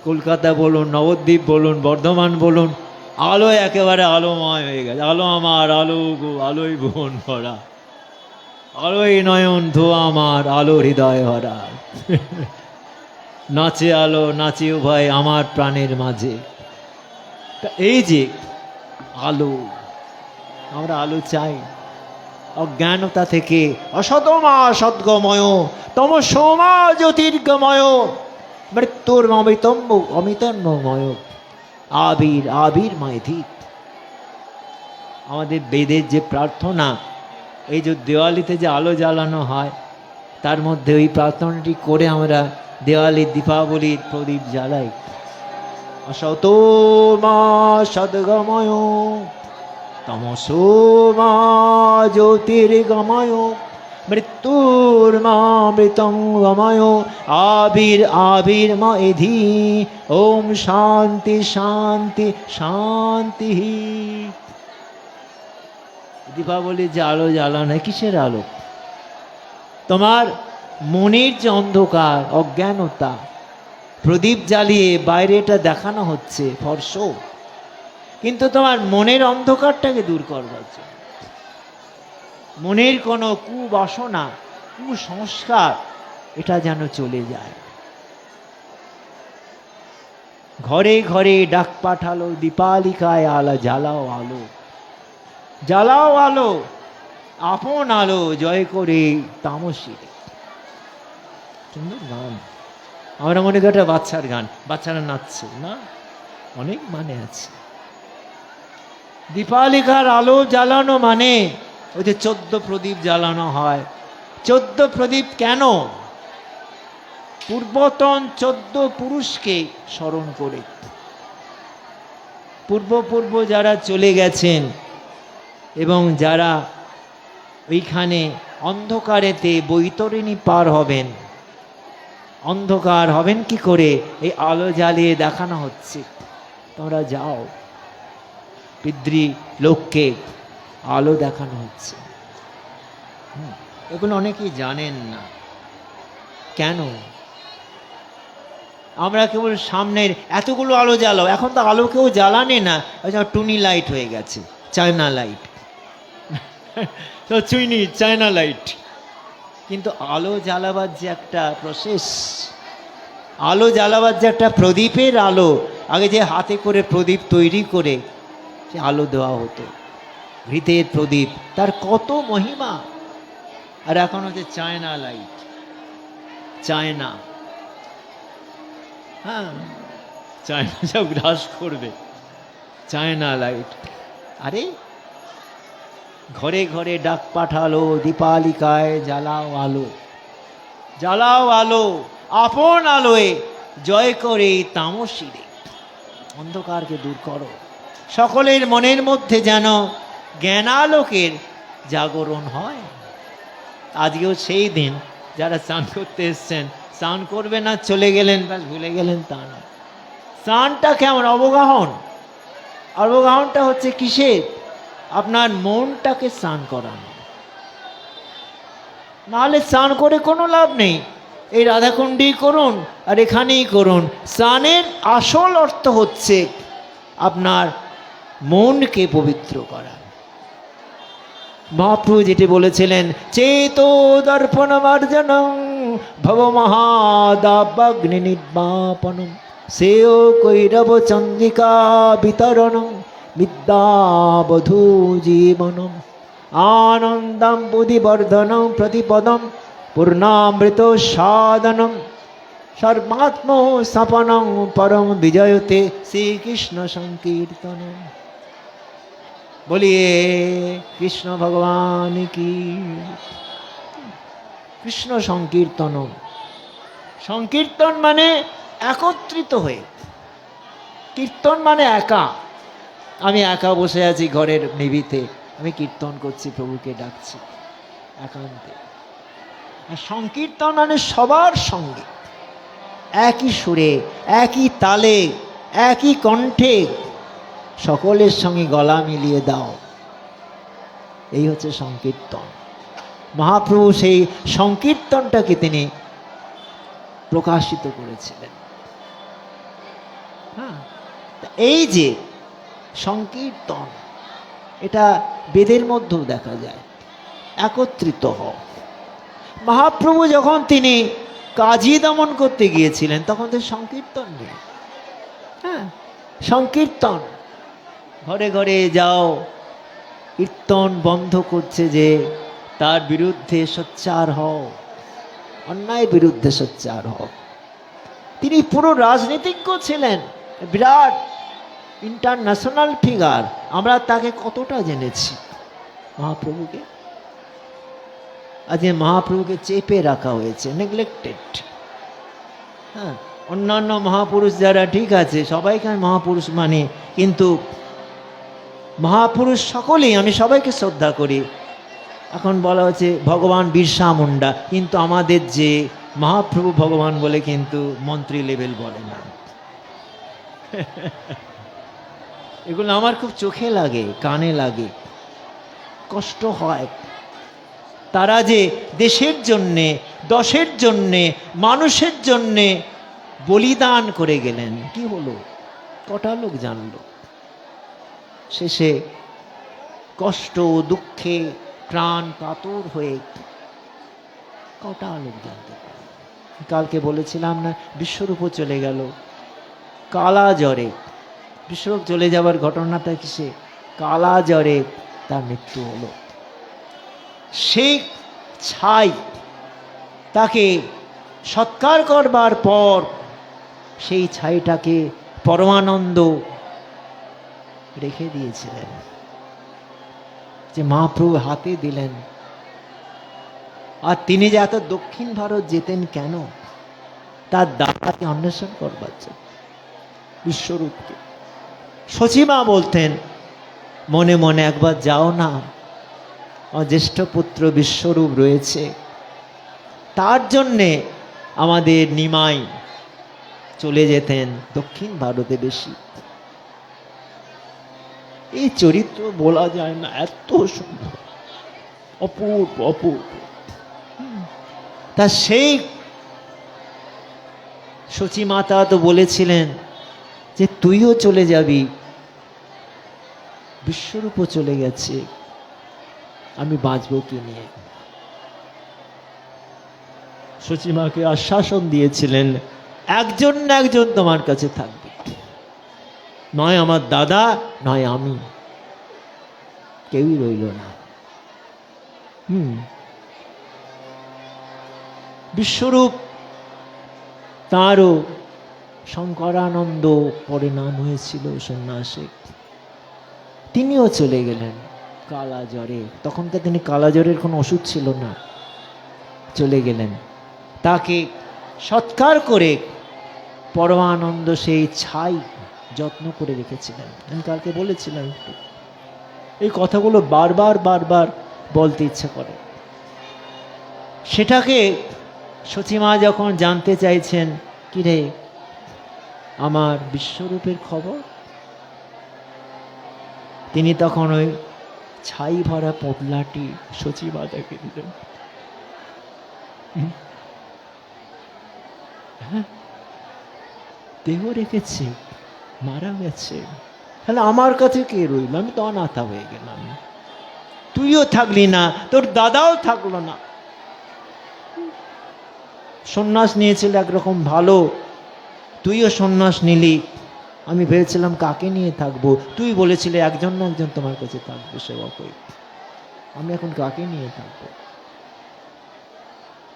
কলকাতা বলুন, নবদ্বীপ বলুন, বর্ধমান বলুন, আলো একেবারে আলোময় হয়ে গেছে। আলো আমার, আলো গো, আলোই ভুবন ভরা, আলোই নয়ন ধোয়া আমার, আলো হৃদয় ভরা। নাচে আলো, নাচে উভয় আমার প্রাণের মাঝে। এই যে আলো, আমরা আলো চাই। অজ্ঞানতা থেকে অসতমা সদ্গময়, তমসোমা জ্যোতির্গময়, মৃত্যুর অমিতন্ময়, আবির আবির মায়ধিক। আমাদের বেদের যে প্রার্থনা, এই যে দেওয়ালিতে যে আলো জ্বালানো হয়, তার মধ্যে ওই প্রার্থনাটি করে আমরা দেওয়ালির, দীপাবলির প্রদীপ জ্বালাই। অসতমা সদ্গময়, তমসোমা জ্যোতির্গময়, মৃত্যুর্মামৃতঙ্গময়, আবির আবির মায়ধি। ওম শান্তি শান্তি শান্তি। দীপাবলির যে আলো জ্বালানো, কিসের আলো? তোমার মনের যে অন্ধকার, অজ্ঞানতা, প্রদীপ জ্বালিয়ে বাইরেটা দেখানো হচ্ছে ফর শো, কিন্তু তোমার মনের অন্ধকারটাকে দূর করবার জন্য, মনের কোনো কুবাসনা, কুসংস্কার, এটা যেন চলে যায়। ঘরে ঘরে ডাক পাঠালো, দীপালিকায় আলো জ্বালাও, আলো জ্বালাও, আলো আপন আলো জয় করে তামসী। সুন্দর গান। আমরা মনে করি একটা বাচ্চার গান, বাচ্চারা নাচছে না, অনেক মানে আছে। দীপালিকার আলো জ্বালানো মানে ওই যে 14 প্রদীপ জ্বালানো হয়। 14 প্রদীপ কেন? পূর্বতন 14 পুরুষকে স্মরণ করে, পূর্ব যারা চলে গেছেন এবং যারা ওইখানে অন্ধকারেতে বৈতরণী পার হবেন, অন্ধকার হবেন কি করে? এই আলো জ্বালিয়ে দেখানো হচ্ছে, তোমরা যাও, পিতৃ লোককে আলো দেখানো হচ্ছে। এগুলো অনেকেই জানেন না। কেন? আমরা কেবল সামনের এতগুলো আলো জ্বালাও, এখন তো আলো কেউ জ্বালানে না, টুনি লাইট হয়ে গেছে, চায়না লাইট, তো চুইনি চায়না লাইট। কিন্তু আলো জ্বালাবার যে একটা প্রসেস, আলো জ্বালাবার যে একটা প্রদীপের আলো, আগে যে হাতে করে প্রদীপ তৈরি করে সে আলো দেওয়া হতো, ঘৃতের প্রদীপ, তার কত মহিমা। আর এখন হচ্ছে চায়না লাইট, চায়না, হ্যাঁ, চায়না সব গ্রাস করবে, চায়না লাইট। আরে ঘরে ঘরে ডাক পাঠালো, দীপালিকায় জ্বালাও আলো, জ্বালাও আলো আপন আলোয় জয় করে তামসীরে। অন্ধকারকে দূর করো, সকলের মনের মধ্যে যেন জ্ঞানালোকের জাগরণ হয়। আজকেও সেই দিন, যারা স্নান করতে এসছেন, স্নান করবে না চলে গেলেন, ব্যাস ভুলে গেলেন, তা না। স্নানটা কেমন? অবগাহন। অবগাহনটা হচ্ছে কিসের? আপনার মনটাকে স্নান করানো। নাহলে স্নান করে কোনো লাভ নেই। এই রাধাকুণ্ডেই করুন আর এখানেই করুন, স্নানের আসল অর্থ হচ্ছে আপনার মনকে পবিত্র করা। মহাপ্রভু যেটি বলেছিলেন, চেতো দর্পণ মার্জনং ভব মহাদাবাগ্নি নির্বাপনম সেয় কৈরব চন্দ্রিকা বিতরণং বিদ্যাবধূ জীবনম আনন্দম বুদ্ধিবর্ধনম প্রতিপদম পূর্ণামৃত সাধনম সর্বাত্ম স্থাপনং পরম বিজয়তে শ্রীকৃষ্ণ সংকীর্তনম। বলিয়ে কৃষ্ণ ভগবান কি। কৃষ্ণ সংকীর্তন, সংকীর্তন মানে একত্রিত হয়ে, কীর্তন মানে একা। আমি একা বসে আছি ঘরের নিভিতে, আমি কীর্তন করছি, প্রভুকে ডাকছি একান্তে। আর সংকীর্তন মানে সবার সঙ্গে একই সুরে, একই তালে, একই কণ্ঠে সকলের সঙ্গে গলা মিলিয়ে দাও, এই হচ্ছে সংকীর্তন। মহাপ্রভু সেই সংকীর্তনটাকে তিনি প্রকাশিত করেছিলেন। হ্যাঁ, এই যে সংকীর্তন, এটা বেদের মধ্যেও দেখা যায়, একত্রিত হও। মহাপ্রভু যখন তিনি কাজী দমন করতে গিয়েছিলেন, তখন তো সংকীর্তন নেই। হ্যাঁ, সংকীর্তন, ঘরে ঘরে যাও, কীর্তন বন্ধ করছে যে তার বিরুদ্ধে সোচ্চার হও, অন্যায় বিরুদ্ধে সোচ্চার হও। তিনি পুরো রাজনীতিজ্ঞ ছিলেন, বিরাট ইন্টারন্যাশনাল ফিগার। আমরা তাকে কতটা জেনেছি মহাপ্রভুকে? আজকে মহাপ্রভুকে চেপে রাখা হয়েছে, নেগলেক্টেড। হ্যাঁ, অন্যান্য মহাপুরুষ যারা, ঠিক আছে, সবাইকে মহাপুরুষ মানে, কিন্তু মহাপুরুষ সকলেই, আমি সবাইকে শ্রদ্ধা করি। এখন বলা হচ্ছে ভগবান বিরসা মুন্ডা, কিন্তু আমাদের যে মহাপ্রভু ভগবান বলে কিন্তু মন্ত্রী লেভেল বলে না। এগুলো আমার খুব চোখে লাগে, কানে লাগে, কষ্ট হয়। তারা যে দেশের জন্যে, দশের জন্যে, মানুষের জন্যে বলিদান করে গেলেন, কি হলো? কটা লোক জানলো? শেষে কষ্ট দুঃখে প্রাণ কাতর হয়ে কটা লোক জানতে পারল? কালকে বলেছিলাম না, বিশ্বরূপও চলে গেল কালা জ্বরে। বিশ্বরূপ চলে যাওয়ার ঘটনাটা কিসে? কালা জ্বরে তার মৃত্যু হলো। সেই ছাই তাকে সৎকার করবার পর সেই ছাইটাকে পরমানন্দ রেখে দিয়েছিলেন, যে মহাপ্রভু হাতে দিলেন। আর তিনি যে এত দক্ষিণ ভারত যেতেন কেন? তার দাদাকে অন্বেষণ করবার জন্য, বিশ্বরূপকে। সচিমা বলতেন মনে মনে, একবার যাও না, আমার জ্যেষ্ঠ পুত্র বিশ্বরূপ রয়েছে, তার জন্যে আমাদের নিমাই চলে যেতেন দক্ষিণ ভারতে বেশি। এই চরিত্র বলা যায় না, এত সুন্দর, অপূর্ব অপূর্ব। তা সেই সচিমাতা তো বলেছিলেন যে তুইও চলে যাবি, বিশ্বরূপও চলে গেছে, আমি বাঁচবো কি নিয়ে? সচিমাকে আশ্বাসন দিয়েছিলেন, একজন না একজন তোমার কাছে থাকবে, নয় আমার দাদা, নয় আমি, কেউই রইল না। বিশ্বরূপ তাঁরও শঙ্করানন্দ পরে নাম হয়েছিল, সন্ন্যাসী, তিনিও চলে গেলেন কালা জ্বরে। তখনকার দিনে কালা জ্বরের কোনো ওষুধ ছিল না, চলে গেলেন। তাকে সৎকার করে পরমানন্দ সেই ছাই যত্ন করে রেখেছিলেন। আমি কালকে বলেছিলাম, এই কথাগুলো বারবার বারবার বলতে ইচ্ছা করে। সেটাকে সচিমা যখন জানতে চাইছেন, কিরে আমার বিশ্বরূপের খবর, তিনি তখন ওই ছাই ভরা পবলাটি সচিমাতাকে দিলেন। হ্যাঁ, দেহ রেখেছে, মারা গেছে, তাহলে আমার কাছে কে রইল? আমি তো অনাথা হয়ে গেলাম, তুইও থাকলি না, তোর দাদাও থাকলো না। সন্ন্যাস নিয়েছিল একরকম ভালো, তুইও সন্ন্যাস নিলি। আমি ভেবেছিলাম কাকে নিয়ে থাকবো, তুই বলেছিলে একজন না একজন তোমার কাছে থাকবে সেবা করে, আমি এখন কাকে নিয়ে থাকবো?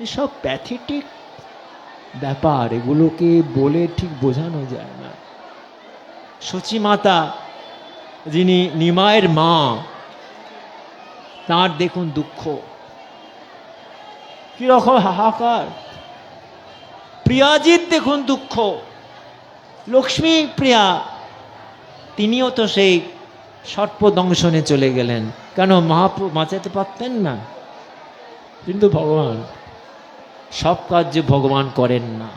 এসব প্যাথেটিক ব্যাপার, এগুলোকে বলে ঠিক বোঝানো যায় না। সচিমাতা যিনি নিমাইয়ের মা, তার দেখুন দুঃখ, কিরকম হাহাকার। প্রিয়াজিৎ দেখুন দুঃখ, লক্ষ্মী প্রিয়া তিনিও তো সেই সর্পদংশনে চলে গেলেন। কেন? মহাপ্রভু বাঁচাতে পারতেন না, কিন্তু ভগবান সব কার্য ভগবান করেন না।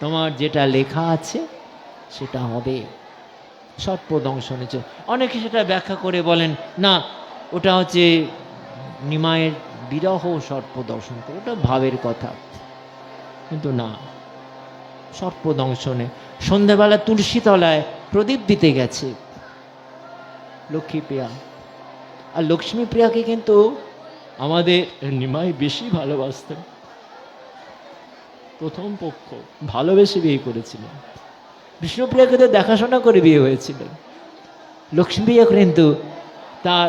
তোমার যেটা লেখা আছে সেটা হবে। সর্পদংশনে অনেকে সেটা ব্যাখ্যা করে বলেন, না ওটা হচ্ছে নিমায়ের বিরহ সর্পদংশন, ওটা ভাবের কথা। কিন্তু না, সর্পদংশনে সন্ধ্যাবেলা তুলসী তলায় প্রদীপ দিতে গেছে লক্ষ্মী প্রিয়া। আর লক্ষ্মী প্রিয়াকে কিন্তু আমাদের নিমাই বেশি ভালোবাসতেন, প্রথম পক্ষ ভালোবেসে বিয়ে করেছিলেন। বিষ্ণুপ্রিয়াকে তো দেখাশোনা করে বিয়ে হয়েছিল। লক্ষ্মীপ্রিয়া কিন্তু তার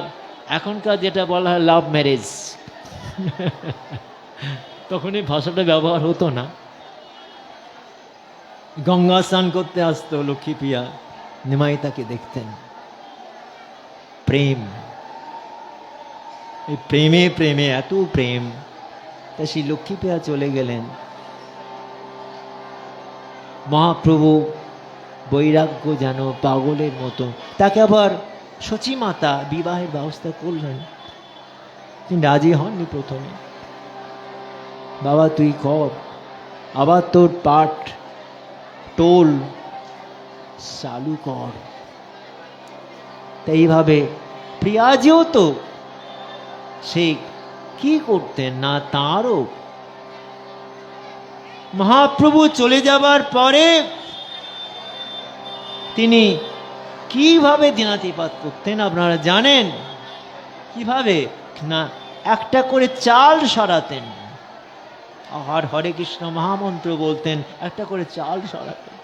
এখনকার যেটা বলা হয় লাভ ম্যারেজ, তখন এই ভাষাটা ব্যবহার হতো না। গঙ্গা স্নান করতে আসতো লক্ষ্মীপ্রিয়া, নিমাই তাকে দেখতেন। প্রেম, এই প্রেমে প্রেমে এত প্রেম, তা সেই লক্ষ্মীপ্রিয়া চলে গেলেন। মহাপ্রভু বৈরাগ্য যেন পাগলের মতো, তাকে আবার সচিমাতা বিবাহের ব্যবস্থা করলেন। তিনি রাজি হননি প্রথমে, বাবা তুই কর, আবার তোর পাঠ টোল চালু কর। তাই এইভাবে প্রিয়াজিও তো সেই কি করতেন না, তাঁরও মহাপ্রভু চলে যাবার পরে তিনি কিভাবে দিনাতিপাত করতেন আপনারা জানেন? কিভাবে না, একটা করে চাল সরাতেন, আর হরে কৃষ্ণ মহামন্ত্র বলতেন, একটা করে চাল সরাতেন।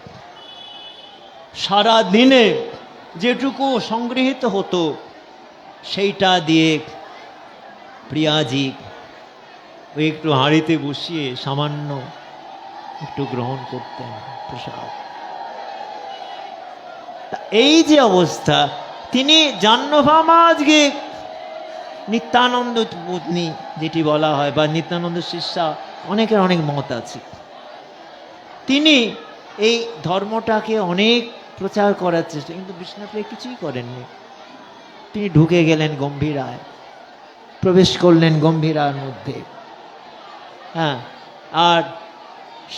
সারা দিনে যেটুকু সংগৃহীত হতো সেইটা দিয়ে প্রিয়াজি ওই একটু হাঁড়িতে বসিয়ে সামান্য একটু গ্রহণ করতেন প্রসাদ। এই যে অবস্থা, তিনি জাহ্নবী আজকে নিত্যানন্দ পত্নী যেটি বলা হয়, বা নিত্যানন্দ শিষ্যা, অনেকের অনেক মত আছে, তিনি এই ধর্মটাকে অনেক প্রচার করার চেষ্টা, কিন্তু বিষ্ণুপ্রিয়া কিছুই করেননি। তিনি ঢুকে গেলেন গম্ভীরায়, প্রবেশ করলেন গম্ভীরার মধ্যে। হ্যাঁ, আর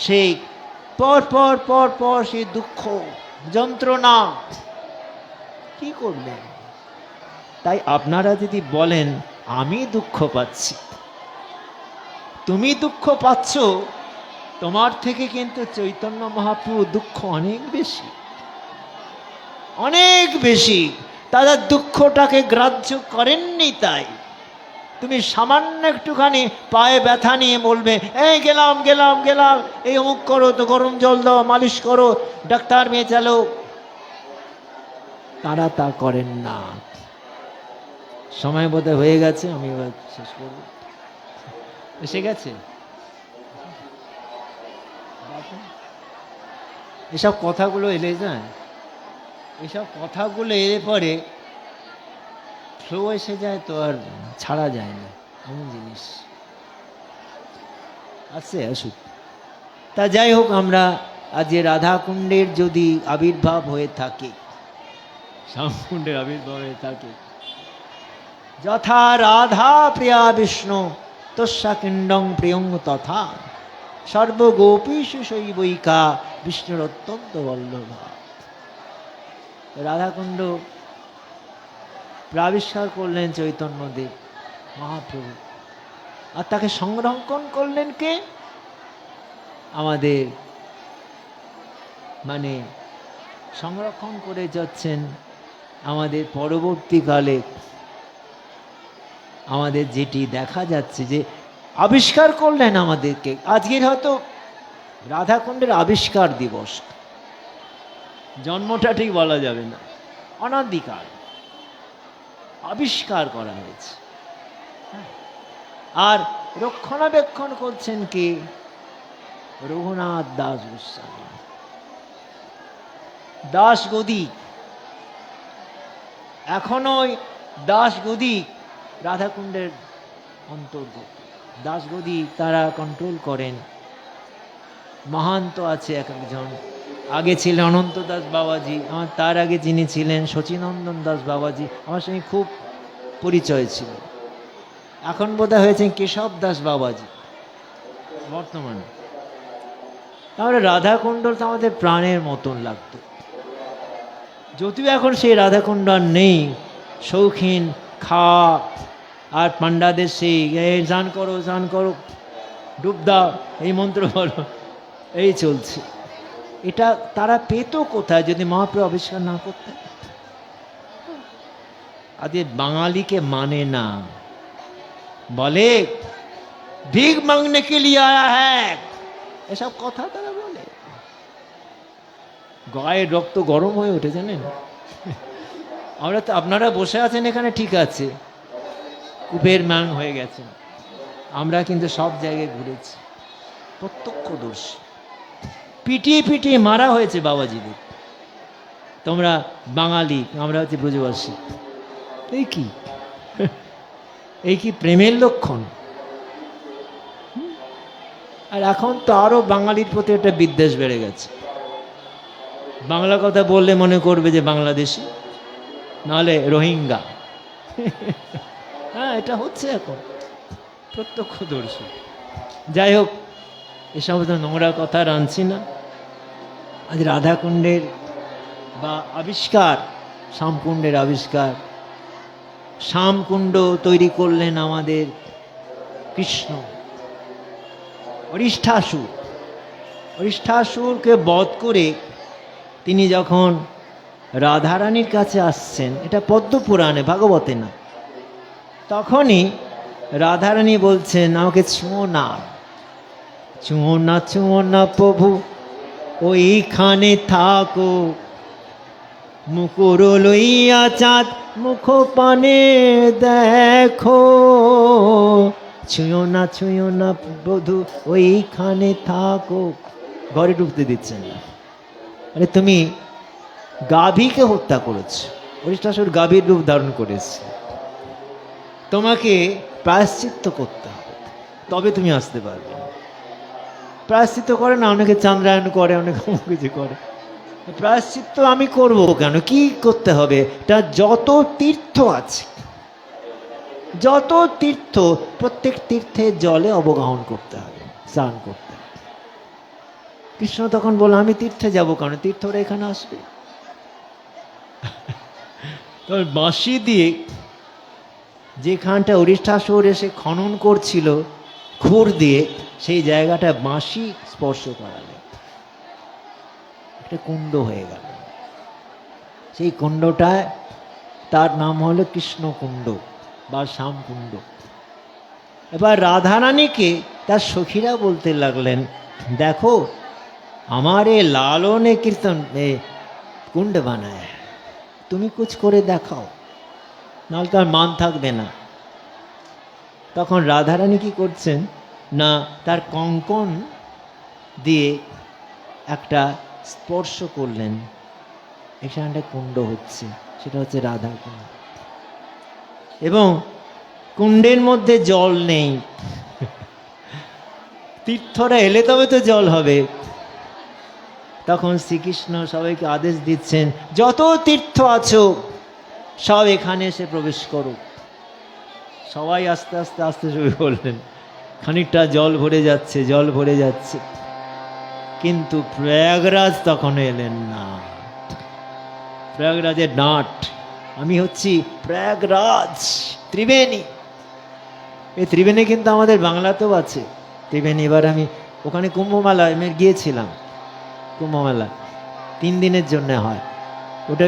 সেই পর পর পর পর সেই দুঃখ যন্ত্রণা কি করবেন? তাই আপনারা যদি বলেন আমি দুঃখ পাচ্ছি, তুমি দুঃখ পাচ্ছ, তোমার থেকে কিন্তু চৈতন্য মহাপ্রভু দুঃখ অনেক বেশি, অনেক বেশি। তাদের দুঃখটাকে গ্রাহ্য করেননি। তাই তুমি সামান্য একটুখানি পায়ে ব্যথা নিয়ে বলবে, এই গেলাম গেলাম গেলাম, এই অমুক করো, তো গরম জল দাও, মালিশ করো, ডাক্তার মেয়ে চালো, তারা তা করেন না। সময় বোধহয় হয়ে গেছে, আমি এবার শেষ করব। এসে গেছে। এসব কথাগুলো এলে যায়, এসব কথাগুলো এলে পরে ফ্লো এসে যায়, তো আর ছাড়া যায় না, এমন জিনিস আছে, আসুক। তা যাই হোক, আমরা আজ রাধাকুণ্ডের যদি আবির্ভাব হয়ে থাকে, শ্যামকুণ্ডের আবির্ভাব হয়ে থাকে, যথা রাধা প্রিয়া বিষ্ণু তস্যা কিণ্ডং প্রিয়ং তথা সর্বগোপীষু শৈবৈকা বিষ্ণুর অত্যন্ত বল্লভা। রাধাকুণ্ড প্রাবিষ্কার করলেন চৈতন্যদেব মহাপ্রভু, আর তাকে সংরক্ষণ করলেন কে? আমাদের মানে সংরক্ষণ করে যাচ্ছেন আমাদের পরবর্তীকালে। আমাদের যেটি দেখা যাচ্ছে যে আবিষ্কার করলেন আমাদেরকে। আজকের হয়তো রাধাকুণ্ডের আবিষ্কার দিবস, জন্মটা ঠিক বলা যাবে না, অনাদিকাল আবিষ্কার করা হয়েছে। আর রক্ষণাবেক্ষণ করছেন কি? রঘুনাথ দাস গোস্বামী, দাসগদি। এখনো দাসগদি রাধাকুণ্ডের অন্তর্গত। দাসগদি তারা কন্ট্রোল করেন। মহান্ত আছে এক একজন। আগে ছিলেন অনন্ত দাস বাবাজি, আমার তার আগে যিনি ছিলেন শচীনন্দন দাস বাবাজি, আমার সঙ্গে খুব পরিচয় ছিল। এখন বোধহয় হয়েছেন কেশব দাস বাবাজি বর্তমানে। তাহলে রাধাকুণ্ড তো আমাদের প্রাণের মতন লাগতো, যদিও এখন সেই রাধাকুণ্ড আর নেই। শৌখিন খাওয়া আর পান্ডাদের সেই স্নান করো স্নান করো, ডুব দাও, এই মন্ত্র বলো, এই চলছে। এটা তারা পেত কোথায় যদি মহাপ্রভু আবিষ্কার না করতেন? আজকে বাঙালিকে মানে না, বলে ভিক মাংনে কে লিয়ে আয়া হ্যায়, এসব কথা তারা বলে। গায়ের রক্ত গরম হয়ে ওঠে জানেন। আমরা তো, আপনারা বসে আছেন এখানে ঠিক আছে, কুবের ম্যাং হয়ে গেছেন। আমরা কিন্তু সব জায়গায় ঘুরেছি, প্রত্যক্ষদর্শী। পিটিয়ে পিটিয়ে মারা হয়েছে বাবাজিদের। তোমরা বাঙালি, আমরা হচ্ছে ব্রজবাসী। এই কি প্রেমের লক্ষণ? আর এখন তো আরো বাঙালির প্রতি একটা বিদ্বেষ বেড়ে গেছে। বাংলা কথা বললে মনে করবে যে বাংলাদেশি, নাহলে রোহিঙ্গা। হ্যাঁ, এটা হচ্ছে এখন প্রত্যক্ষদর্শী। যাই হোক, এসব তো নোংরা কথা আনছি না। আজ রাধাকুণ্ডের বা আবিষ্কার, শ্যামকুণ্ডের আবিষ্কার, শ্যামকুণ্ড তৈরি করলেন আমাদের কৃষ্ণ অরিষ্ঠাসুরকে বধ করে তিনি যখন রাধারানীর কাছে আসছেন, এটা পদ্ম পুরাণে, ভাগবতে না, তখনই রাধারানী বলছেন, আমাকে ছুঁয়ো না প্রভু, ওইখানে থাকো, মুকুর লইয়া চাঁদ মুখ পানে দেখো, ছুঁয়ো না বধূ, ওইখানে থাকো। ঘরে ঢুকতে দিচ্ছেন না। আরে তুমি গাভীকে হত্যা করেছ, অরিষ্টাসুর গাভীর রূপ ধারণ করেছে, তোমাকে প্রায়শ্চিত্ত করতে হবে, তবে তুমি আসতে পারবে। প্রায়শ্চিত্ত করে না, অনেকে চান্দ্রায়ণ করে, অনেকে কিছু করে। প্রায়শ্চিত্ত আমি করব কেন? কি করতে হবে? এটা যত তীর্থ আছে, যত তীর্থ, প্রত্যেক তীর্থের জলে অবগাহন করতে হবে, স্নান করতে হবে। কৃষ্ণ তখন বলল, আমি তীর্থে যাব কেন? তীর্থরা এখানে আসবে। বাঁশি দিয়ে যেখানটা অরিষ্টাসুর এসে খনন করছিল খুর দিয়ে, সেই জায়গাটা বাঁশি স্পর্শ করালে একটা কুণ্ড হয়ে গেল। সেই কুণ্ডটায় তার নাম হলো কৃষ্ণকুণ্ড বা শ্যামকুণ্ড। এবার রাধারানীকে তার সখীরা বলতে লাগলেন, দেখো আমার এ লালনে কীর্তন কুণ্ড বানায়, তুমি কুছ করে দেখাও, নাহলে তার মান থাকবে না। তখন রাধারানী কি করছেন না, তার কঙ্কণ দিয়ে একটা স্পর্শ করলেন, এখানে একটা কুণ্ড হচ্ছে, সেটা হচ্ছে রাধা কুণ্ড। এবং কুণ্ডের মধ্যে জল নেই, তীর্থরা এলে তবে তো জল হবে। তখন শ্রীকৃষ্ণ সবাইকে আদেশ দিচ্ছেন, যত তীর্থ আছো সব এখানে এসে প্রবেশ করো। সবাই আস্তে আস্তে আসতে শুরু করলেন। খানিকটা জল ভরে যাচ্ছে, কিন্তু প্রয়াগরাজ তখন এলেন না। প্রয়াগরাজের নাট, আমি হচ্ছি প্রয়াগরাজ, ত্রিবেণী। এই ত্রিবেণী কিন্তু আমাদের বাংলাতেও আছে ত্রিবেণী। এবার আমি ওখানে কুম্ভমেলা আমি গিয়েছিলাম, কুম্ভমেলা 3 দিনের জন্য হয় ওটা।